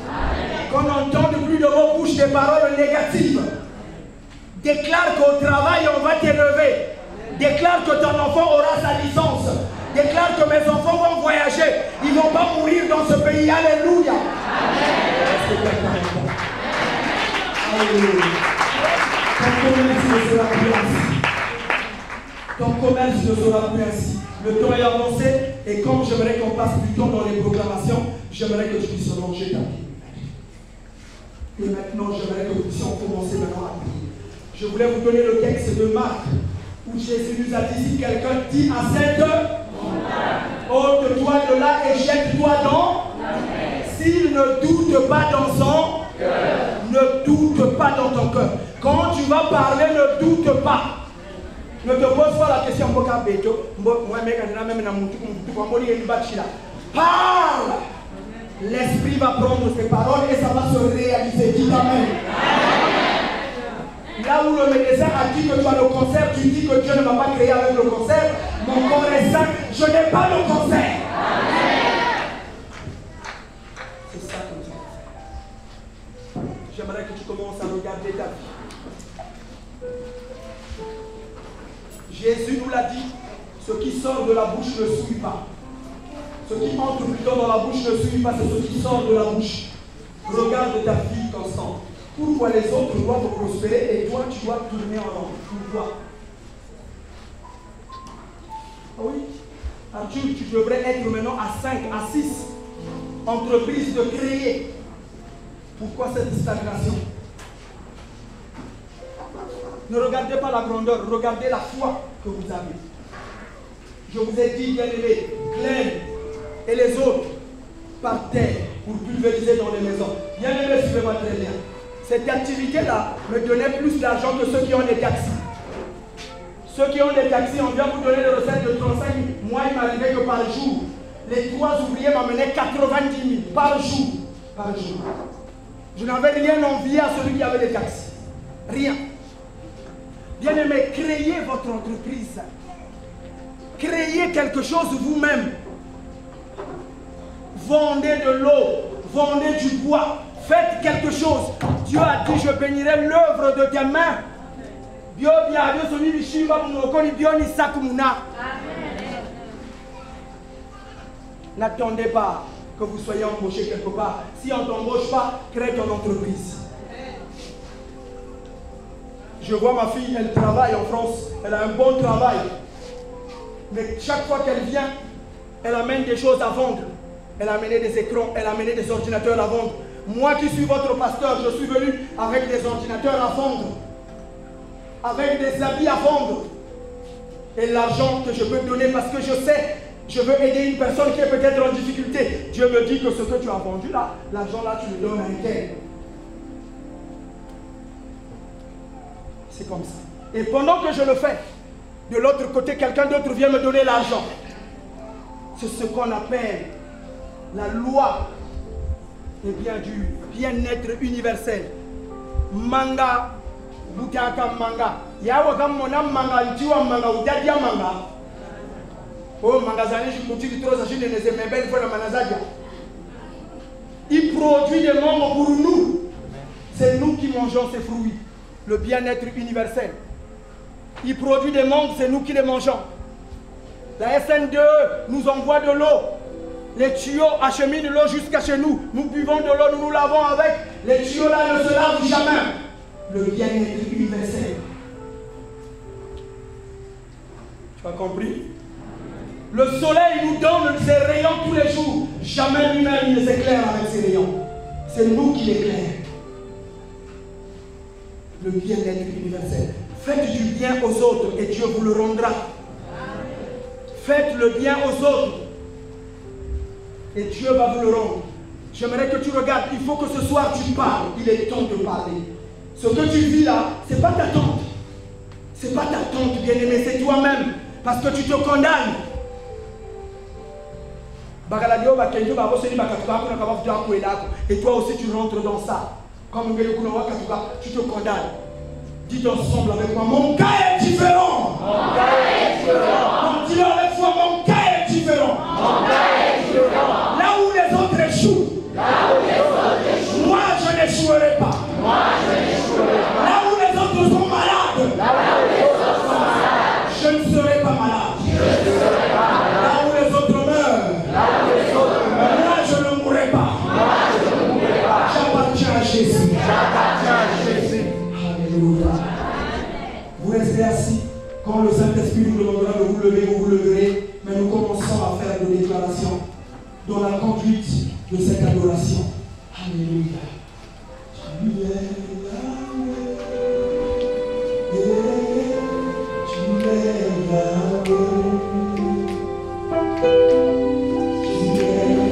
Qu'on n'entende plus de vos bouches des paroles négatives. Déclare qu'au travail, on va t'élever. Déclare que ton enfant aura sa licence. Déclare que mes enfants vont voyager. Ils ne vont pas mourir dans ce pays. Alléluia. Alléluia. Ton commerce ne sera plus ainsi. Ton commerce ne sera plus ainsi. Le temps est avancé et comme j'aimerais qu'on passe du temps dans les proclamations, j'aimerais que tu puisses ranger ta vie. Et maintenant, j'aimerais que nous puissions commencer maintenant à prier. Je voulais vous donner le texte de Marc où Jésus nous a dit, si quelqu'un dit à cette ôte-toi de là et jette-toi dans, s'il ne doute pas dans son cœur, ne doute pas dans ton cœur. Quand tu vas parler, ne doute pas. Ne te pose pas la question. Parle. L'esprit va prendre ses paroles et ça va se réaliser. Dis amen. Là où le médecin a dit que tu as le cancer, tu dis que Dieu ne m'a pas créé avec le cancer. Mon corps est sain, je n'ai pas le cancer. C'est ça que tu vas faire. J'aimerais que tu commences à regarder ta vie. Jésus nous l'a dit, ce qui sort de la bouche ne suit pas. Ce qui entre plutôt dans la bouche ne suit pas, c'est ce qui sort de la bouche. Regarde ta vie constante. Pourquoi les autres doivent prospérer et toi tu dois tourner en rond? Pourquoi? Ah oui, Arthur, tu devrais être maintenant à 5, à 6 entreprises de créer. Pourquoi cette stagnation? Ne regardez pas la grandeur, regardez la foi que vous avez. Je vous ai dit, bien aimé, Glenn et les autres partaient pour pulvériser dans les maisons. Bien aimé, suivez-moi très bien. Cette activité-là me donnait plus d'argent que ceux qui ont des taxis. Ceux qui ont des taxis, on vient vous donner des recettes de 35 000. Moi, il m'arrivait que par jour, les 3 ouvriers m'amenaient 90 000 par jour. Par jour. Je n'avais rien envié à celui qui avait des taxis. Rien. Bien aimé, créez votre entreprise. Créez quelque chose vous-même. Vendez de l'eau, vendez du bois, faites quelque chose. Dieu a dit, je bénirai l'œuvre de tes mains. N'attendez pas que vous soyez embauché quelque part. Si on ne t'embauche pas, crée ton entreprise. Je vois ma fille, elle travaille en France, elle a un bon travail. Mais chaque fois qu'elle vient, elle amène des choses à vendre. Elle a amené des écrans, elle a amené des ordinateurs à vendre. Moi qui suis votre pasteur, je suis venu avec des ordinateurs à vendre. Avec des habits à vendre. Et l'argent que je peux donner parce que je sais, je veux aider une personne qui est peut-être en difficulté. Dieu me dit que ce que tu as vendu là, l'argent là, tu le donnes à un tel. C'est comme ça. Et pendant que je le fais, de l'autre côté, quelqu'un d'autre vient me donner l'argent. C'est ce qu'on appelle la loi du bien-être universel. Manga, butaka manga. Yawa kam mona manga, ntiwa manga, udadia manga. Oh, magazine, je continue trop, je ne les aime pas, il faut la manazadia. Il produit des membres pour nous. C'est nous qui mangeons ces fruits. Le bien-être universel. Il produit des membres, c'est nous qui les mangeons. La SN2 nous envoie de l'eau. Les tuyaux acheminent l'eau jusqu'à chez nous. Nous buvons de l'eau, nous nous lavons avec. Les tuyaux là ne se lavent jamais. Le bien-être universel. Tu as compris? Le soleil nous donne ses rayons tous les jours. Jamais lui-même il ne s'éclaire avec ses rayons. C'est nous qui l'éclairons. Le bien-être universel. Faites du bien aux autres et Dieu vous le rendra. Faites le bien aux autres et Dieu va vous le rendre. J'aimerais que tu regardes. Il faut que ce soir tu parles. Il est temps de parler. Ce que tu vis là, ce n'est pas ta tante. Ce n'est pas ta tante bien-aimée, c'est toi-même. Parce que tu te condamnes. Et toi aussi tu rentres dans ça. Comme tu te condamnes. Dites ensemble avec moi, mon cas est différent. Mon cas est différent. Dis-le avec moi, mon cas est différent. Mon cas est différent. Là où les autres échouent, moi je n'échouerai pas. Moi je n'échouerai pas. Là où les autres sont malades, je ne serai pas malade. Là où les autres meurent, moi je ne mourrai pas. J'appartiens à Jésus. Alléluia. Vous restez assis. Quand le Saint-Esprit nous demandera de vous lever, vous vous leverez. Mais nous commençons à faire des déclarations dans la conduite de cette adoration. Alléluia. Tu es Yahweh. Tu es Yahweh. Tu es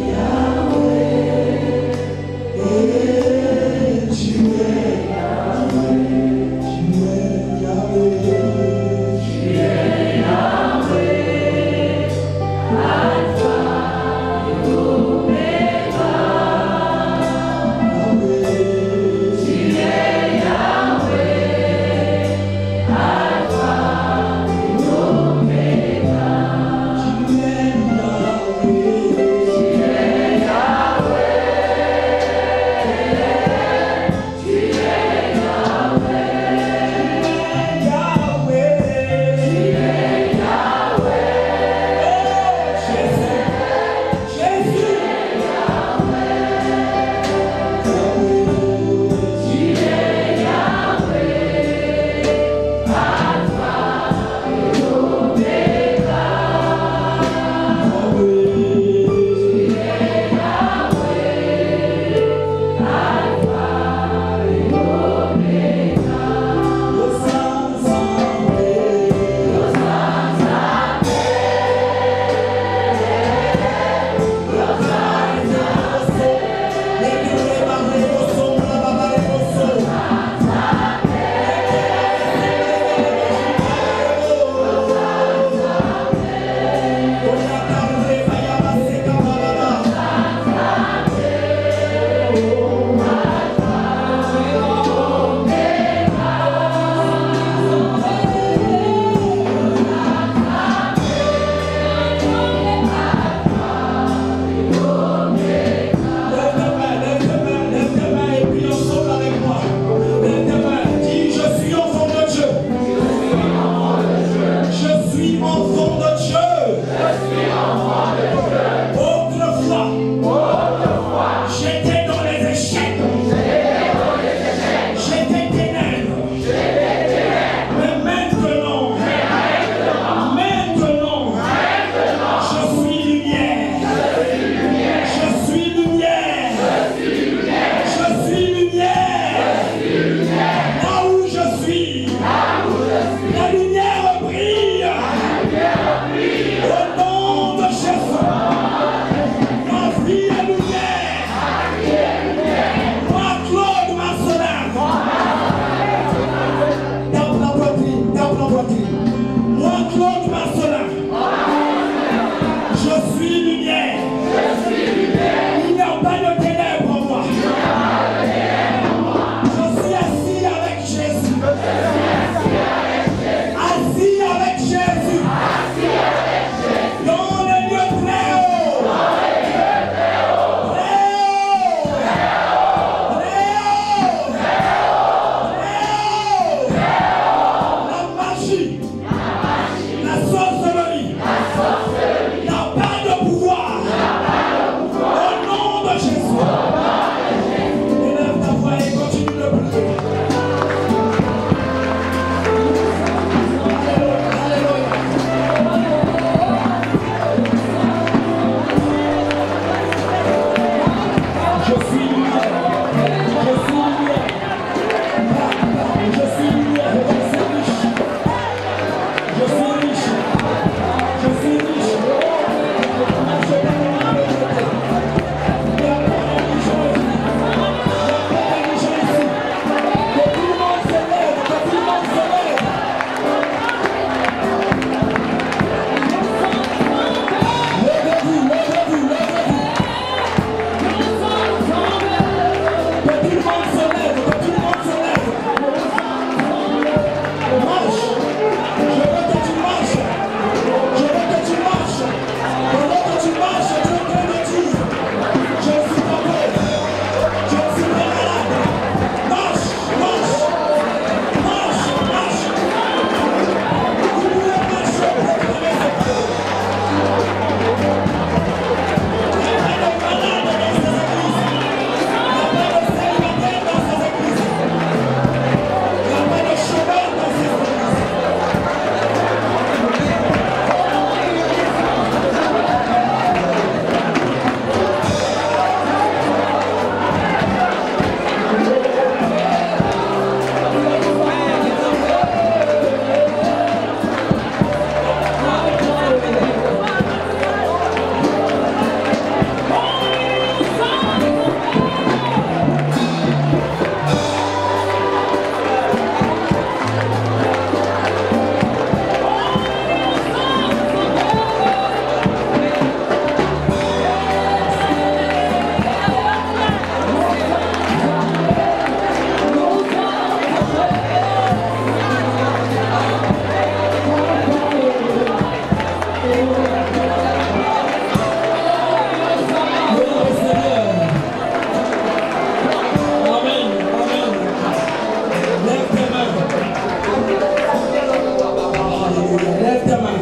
ta main.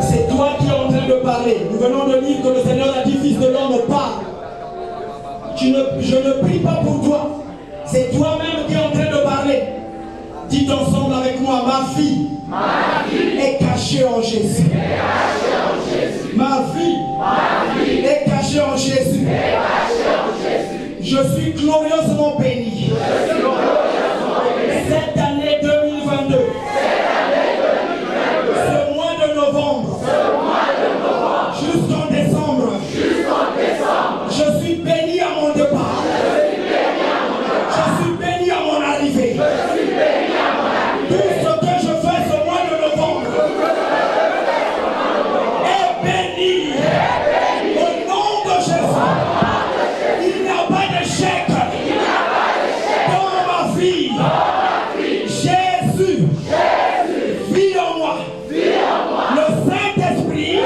C'est toi qui es en train de parler. Nous venons de lire que le Seigneur a dit, Fils de l'homme, parle. Je ne prie pas pour toi. C'est toi-même qui es en train de parler. Dites ensemble avec moi, ma vie est cachée en Jésus. Ma vie est cachée en Jésus. Je suis glorieusement béni. Cette année 2022, ce mois de novembre, jusqu'en décembre, je suis béni à mon départ. Je suis béni à mon arrivée. Tout ce que je fais ce mois de novembre est béni. Au nom de Jésus, il n'y a pas d'échec dans ma vie. Jésus vit en moi. Le Saint-Esprit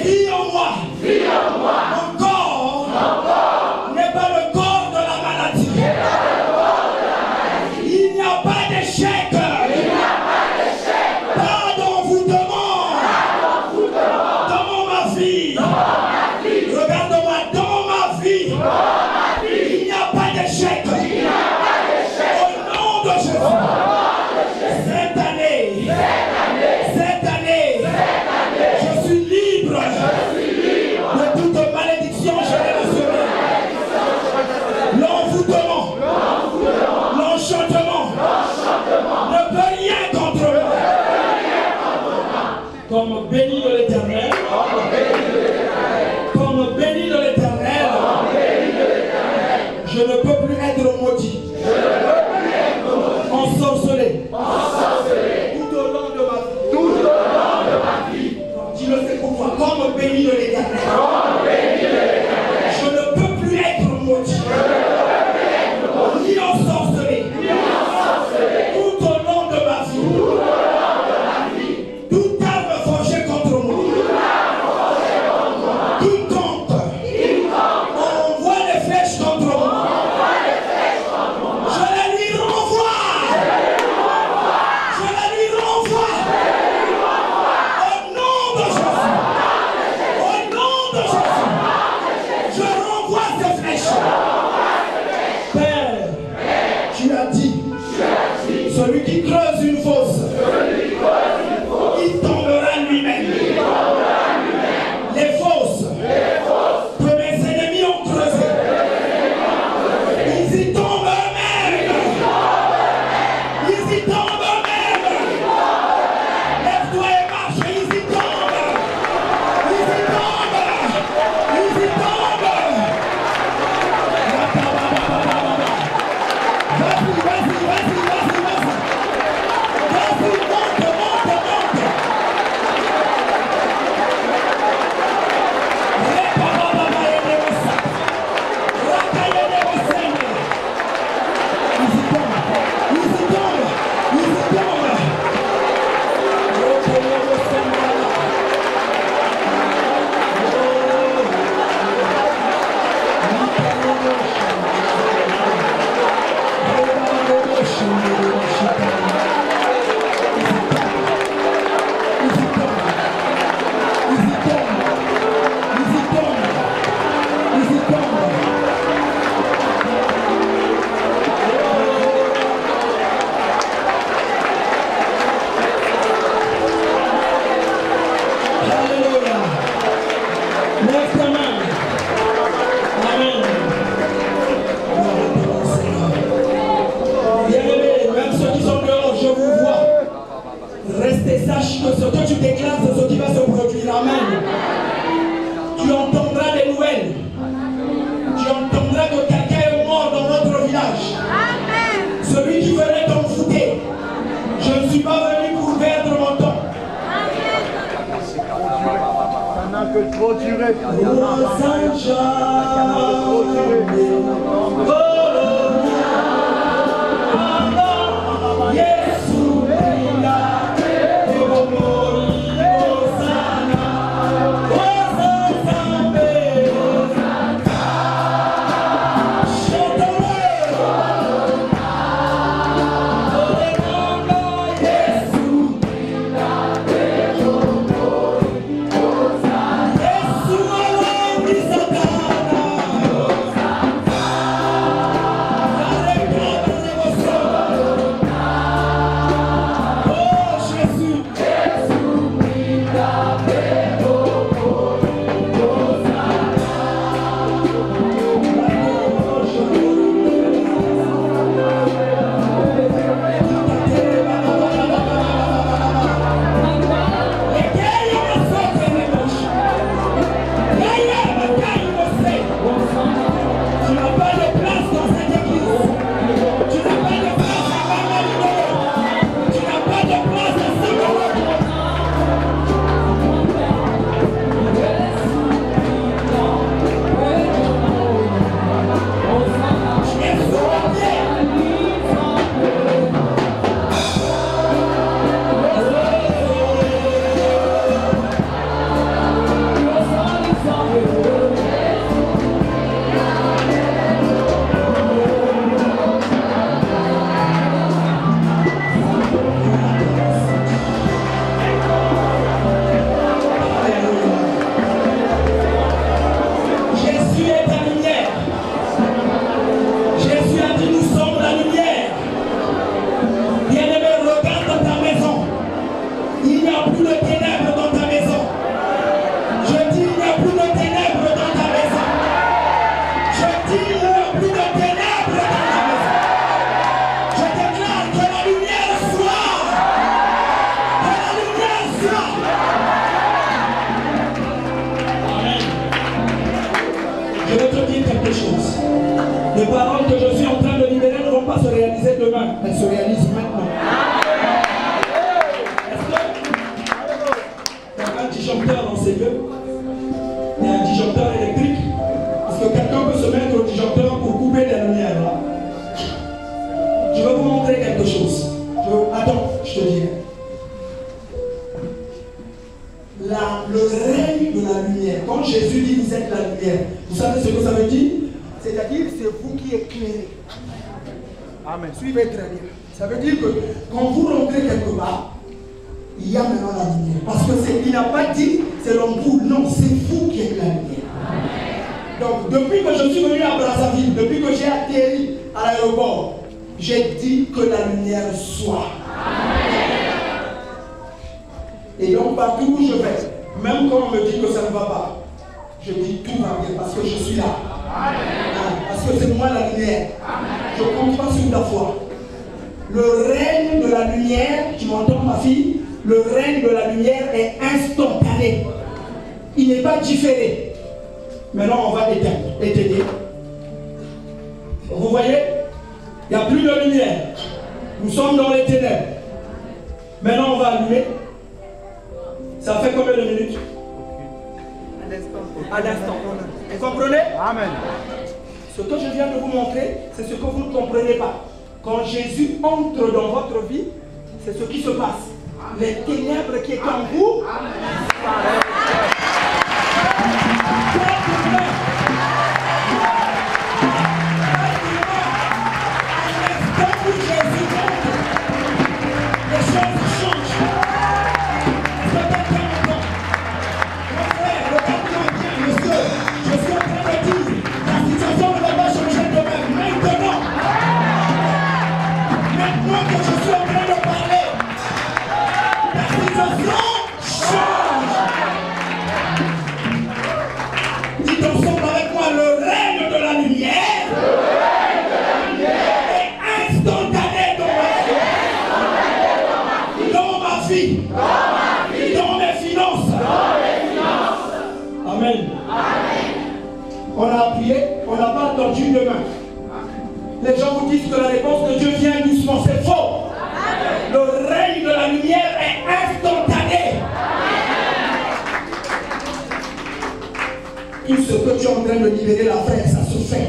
vit en moi. Mon corps n'est pas le corps de la maladie. Il n'y a pas d'échec. Pas d'envoûtement dans ma vie. Regarde-moi, dans ma vie. Il n'y a pas d'échec. Au nom de Jésus. Cette année, je suis libre de toute malédiction générationnelle. L'envoûtement, l'enchantement ne peut rien contre moi. Comme béni de l'Éternel, comme béni de l'Éternel, je ne peux plus être maudit, ensorcelé, tout au long de ma vie. Tu le sais pourquoi, comme béni de l'Éternel, je ne peux plus être maudit, ni ensorcelé, tout au long de ma vie. Toute arme forgée contre moi, quiconque envoie des flèches contre moi, je les lui renvoie. Je les lui renvoie. Au nom de Jésus. Au nom de Jésus. Je renvoie ces flèches. Père, tu as dit, celui qui creuse une fosse, il tombera lui-même. Les fosses que mes ennemis ont creusées, ils y tombent eux-mêmes. Ils y tombent eux-mêmes. Lève-toi et marche, ils y tombent. Ils y tombent. Ils y tombent. Vas-y, monte. Sache que ce que tu déclares, c'est ce qui va se produire. Amen. Tu entendras des nouvelles. Tu entendras que quelqu'un est mort dans notre village. Amen. Celui qui venait t'envoûter, je ne suis pas venu pour perdre mon temps. Ça n'a que trop duré. Yes. je dirais. Le règne de la lumière. Quand Jésus dit vous êtes la lumière, vous savez ce que ça veut dire? C'est-à-dire c'est vous qui éclairez. Amen. Suivez très bien. Ça veut dire que quand vous rentrez quelque part, il y a maintenant la lumière. Parce que il n'a pas dit c'est l'ampoule. Non, c'est vous qui êtes la lumière. Donc depuis que je suis venu à Brazzaville, depuis que j'ai atterri à l'aéroport, j'ai dit que la lumière soit. Et donc partout où je vais, même quand on me dit que ça ne va pas, je dis tout va bien parce que je suis là. Parce que c'est moi la lumière. Je ne compte pas sur ta foi. Le règne de la lumière, tu m'entends ma fille? Le règne de la lumière est instantané. Il n'est pas différé. Maintenant on va éteindre. Vous voyez? Il n'y a plus de lumière. Nous sommes dans les ténèbres. Maintenant on va allumer. Ça fait combien de minutes? À l'instant. Vous comprenez? Amen. Ce que je viens de vous montrer, c'est ce que vous ne comprenez pas. Quand Jésus entre dans votre vie, c'est ce qui se passe. Les ténèbres qui étaient en vous, on a appuyé, on n'a pas attendu demain. Les gens vous disent que la réponse de Dieu vient doucement, c'est faux. Le règne de la lumière est instantané. Tout ce que tu es en train de libérer la frère, ça se fait.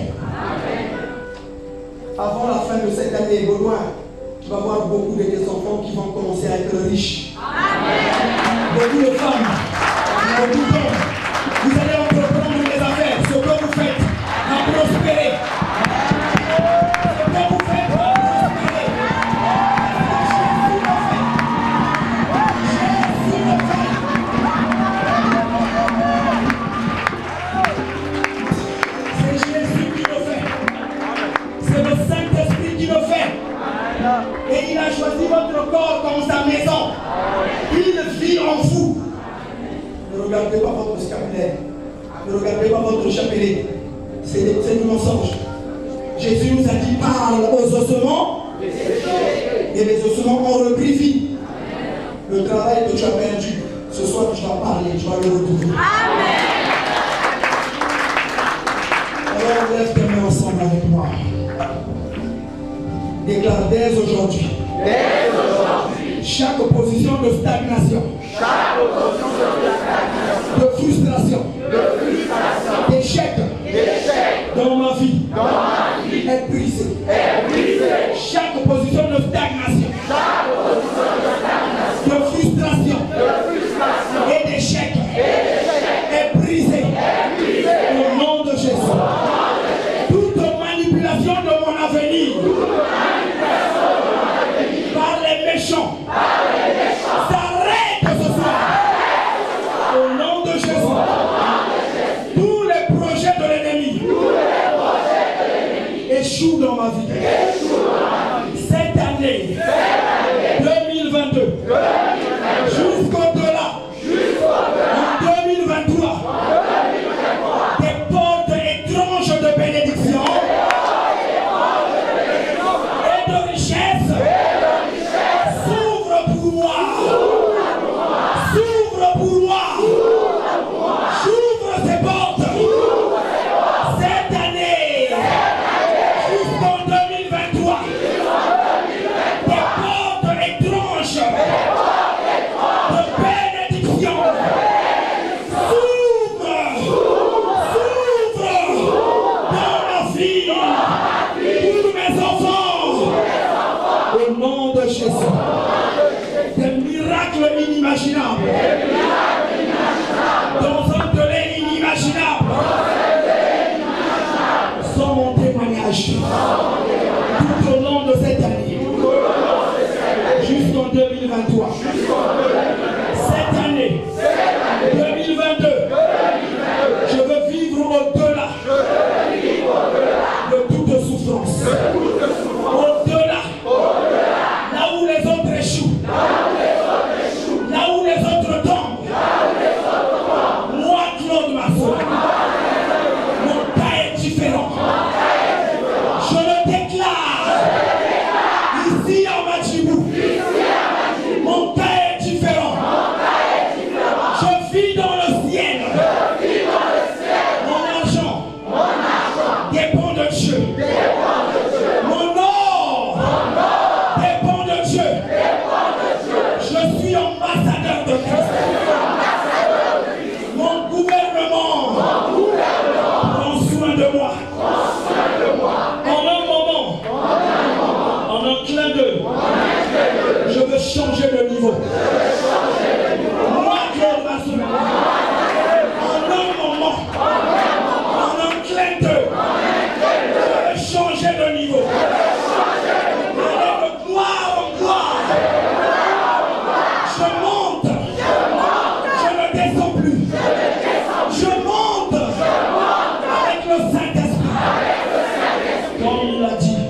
Avant la fin de cette année, Baudouin, tu vas voir beaucoup de tes enfants qui vont commencer à être riches. Beaucoup de femmes, beaucoup d'hommes. Vous allez entreprendre des affaires, ce que vous faites va prospérer. Ce que vous faites va prospérer. C'est Jésus qui le fait. C'est le Saint-Esprit qui le fait. Et il a choisi votre corps comme sa maison. Il vit en vous. Ne regardez pas votre scapulaire. Ne regardez pas votre chapelet. C'est du mensonge. Jésus nous a dit parle aux ossements. Et les ossements ont repris vie. Le travail que tu as perdu, ce soir tu vas parler, tu vas le retrouver. Alors lève tes mains ensemble avec moi. Déclare dès aujourd'hui. Chaque opposition de stagnation. De frustration, d'échec dans ma vie, est brisée. Chaque position de stagnation, de frustration et d'échec est brisée au nom de Jésus. Toute manipulation de mon avenir par les méchants s'arrête ce soir. 2023. Cette année 2022, je veux vivre au-delà de toute souffrance. Au-delà, là où les autres échouent, là où les autres tombent. Moi, Claude Marcelin, mon cas est différent. Je le déclare ici à Majibou. Mon cas est différent. Je vis dans le ciel. Mon argent dépend de Dieu. Mon or dépend de Dieu. Je suis ambassadeur de Christ. Mon gouvernement prend soin de moi. En un moment, en un clin d'œil, je veux changer de niveau. Moi, Claude Marcelin, en un moment, en un clin d'œil, je veux changer de niveau. Aller de gloire en gloire. Je monte, je ne descends plus. Je monte avec le Saint-Esprit. Comme il a dit,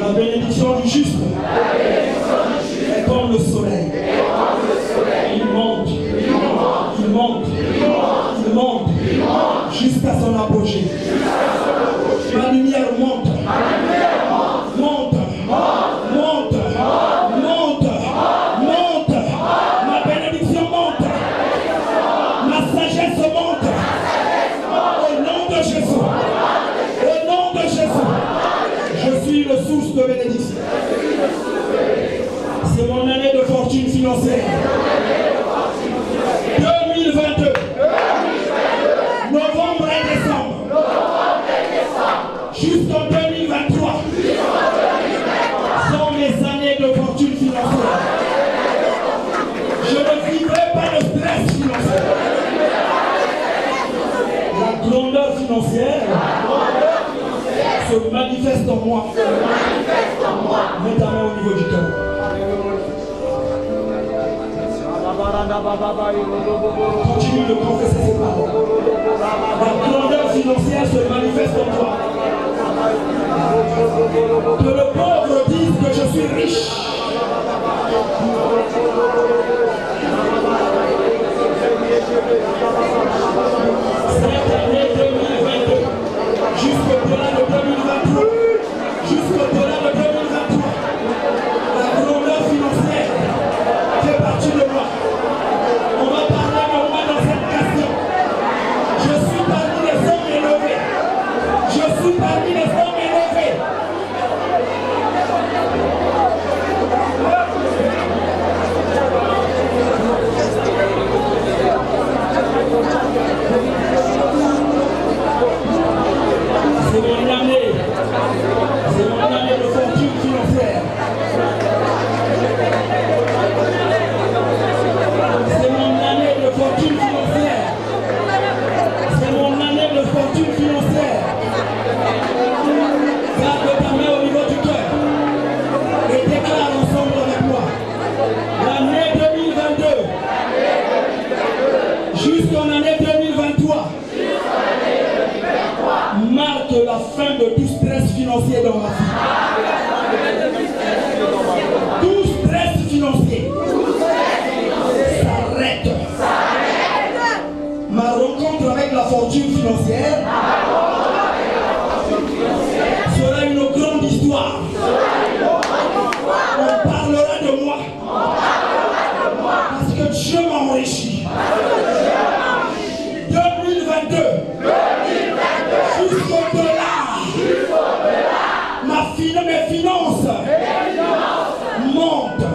la bénédiction du juste est comme le soleil. Il monte, il monte, il monte jusqu'à son apogée. Ma lumière monte, monte, monte, monte, monte. Ma bénédiction monte, ma sagesse monte. Au nom de Jésus, au nom de Jésus, je suis le source de bénédiction. C'est mon année de fortune financière. 2022, novembre et décembre, jusqu'en 2023, sont mes années de fortune financière. Je ne vivrai pas de stress financier. La grandeur financière se manifeste en moi. Mets ta main au niveau du cœur. Continue de confesser ces paroles. La grandeur financière se manifeste en toi. Que le pauvre dise que je suis riche. Cette année 2022, jusqu'au-delà de 2023, jusqu'au-delà de 2023, la grandeur financière fait partie de moi. On va parler de moi dans cette question. Je suis parmi les hommes élevés. Je suis parmi les hommes élevés. C'est mon année. C'est mon année de fortune financière. C'est mon année de fortune financière. C'est mon année de fortune financière. Garde ta main au niveau du cœur et déclare ensemble avec moi. L'année 2022 jusqu'en année 2023 marque la fin de tout stress financier dans ma vie. Tout stress financier s'arrête. Ma rencontre avec la fortune financière sera une grande histoire. On parlera de moi parce que Dieu m'a enrichi. 2022 jusqu'au-delà, mes finances montent.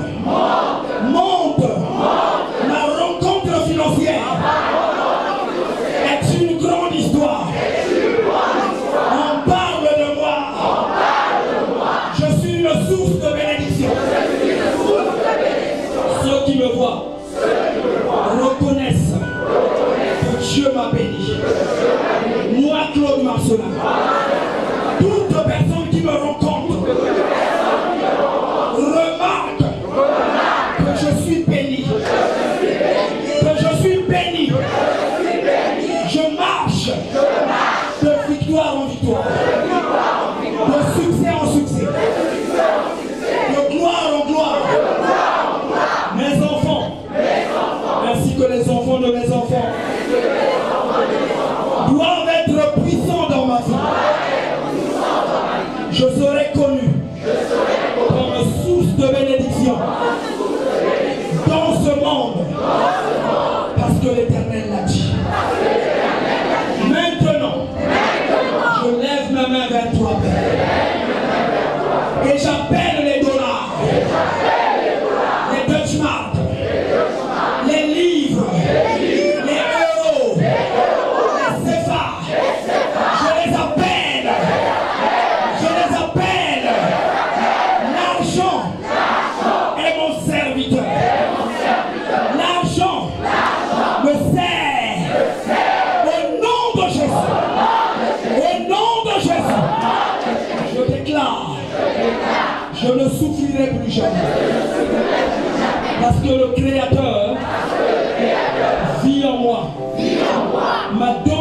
Ma rencontre financière est une grande histoire. Parce que le Créateur vit en moi. M'a donné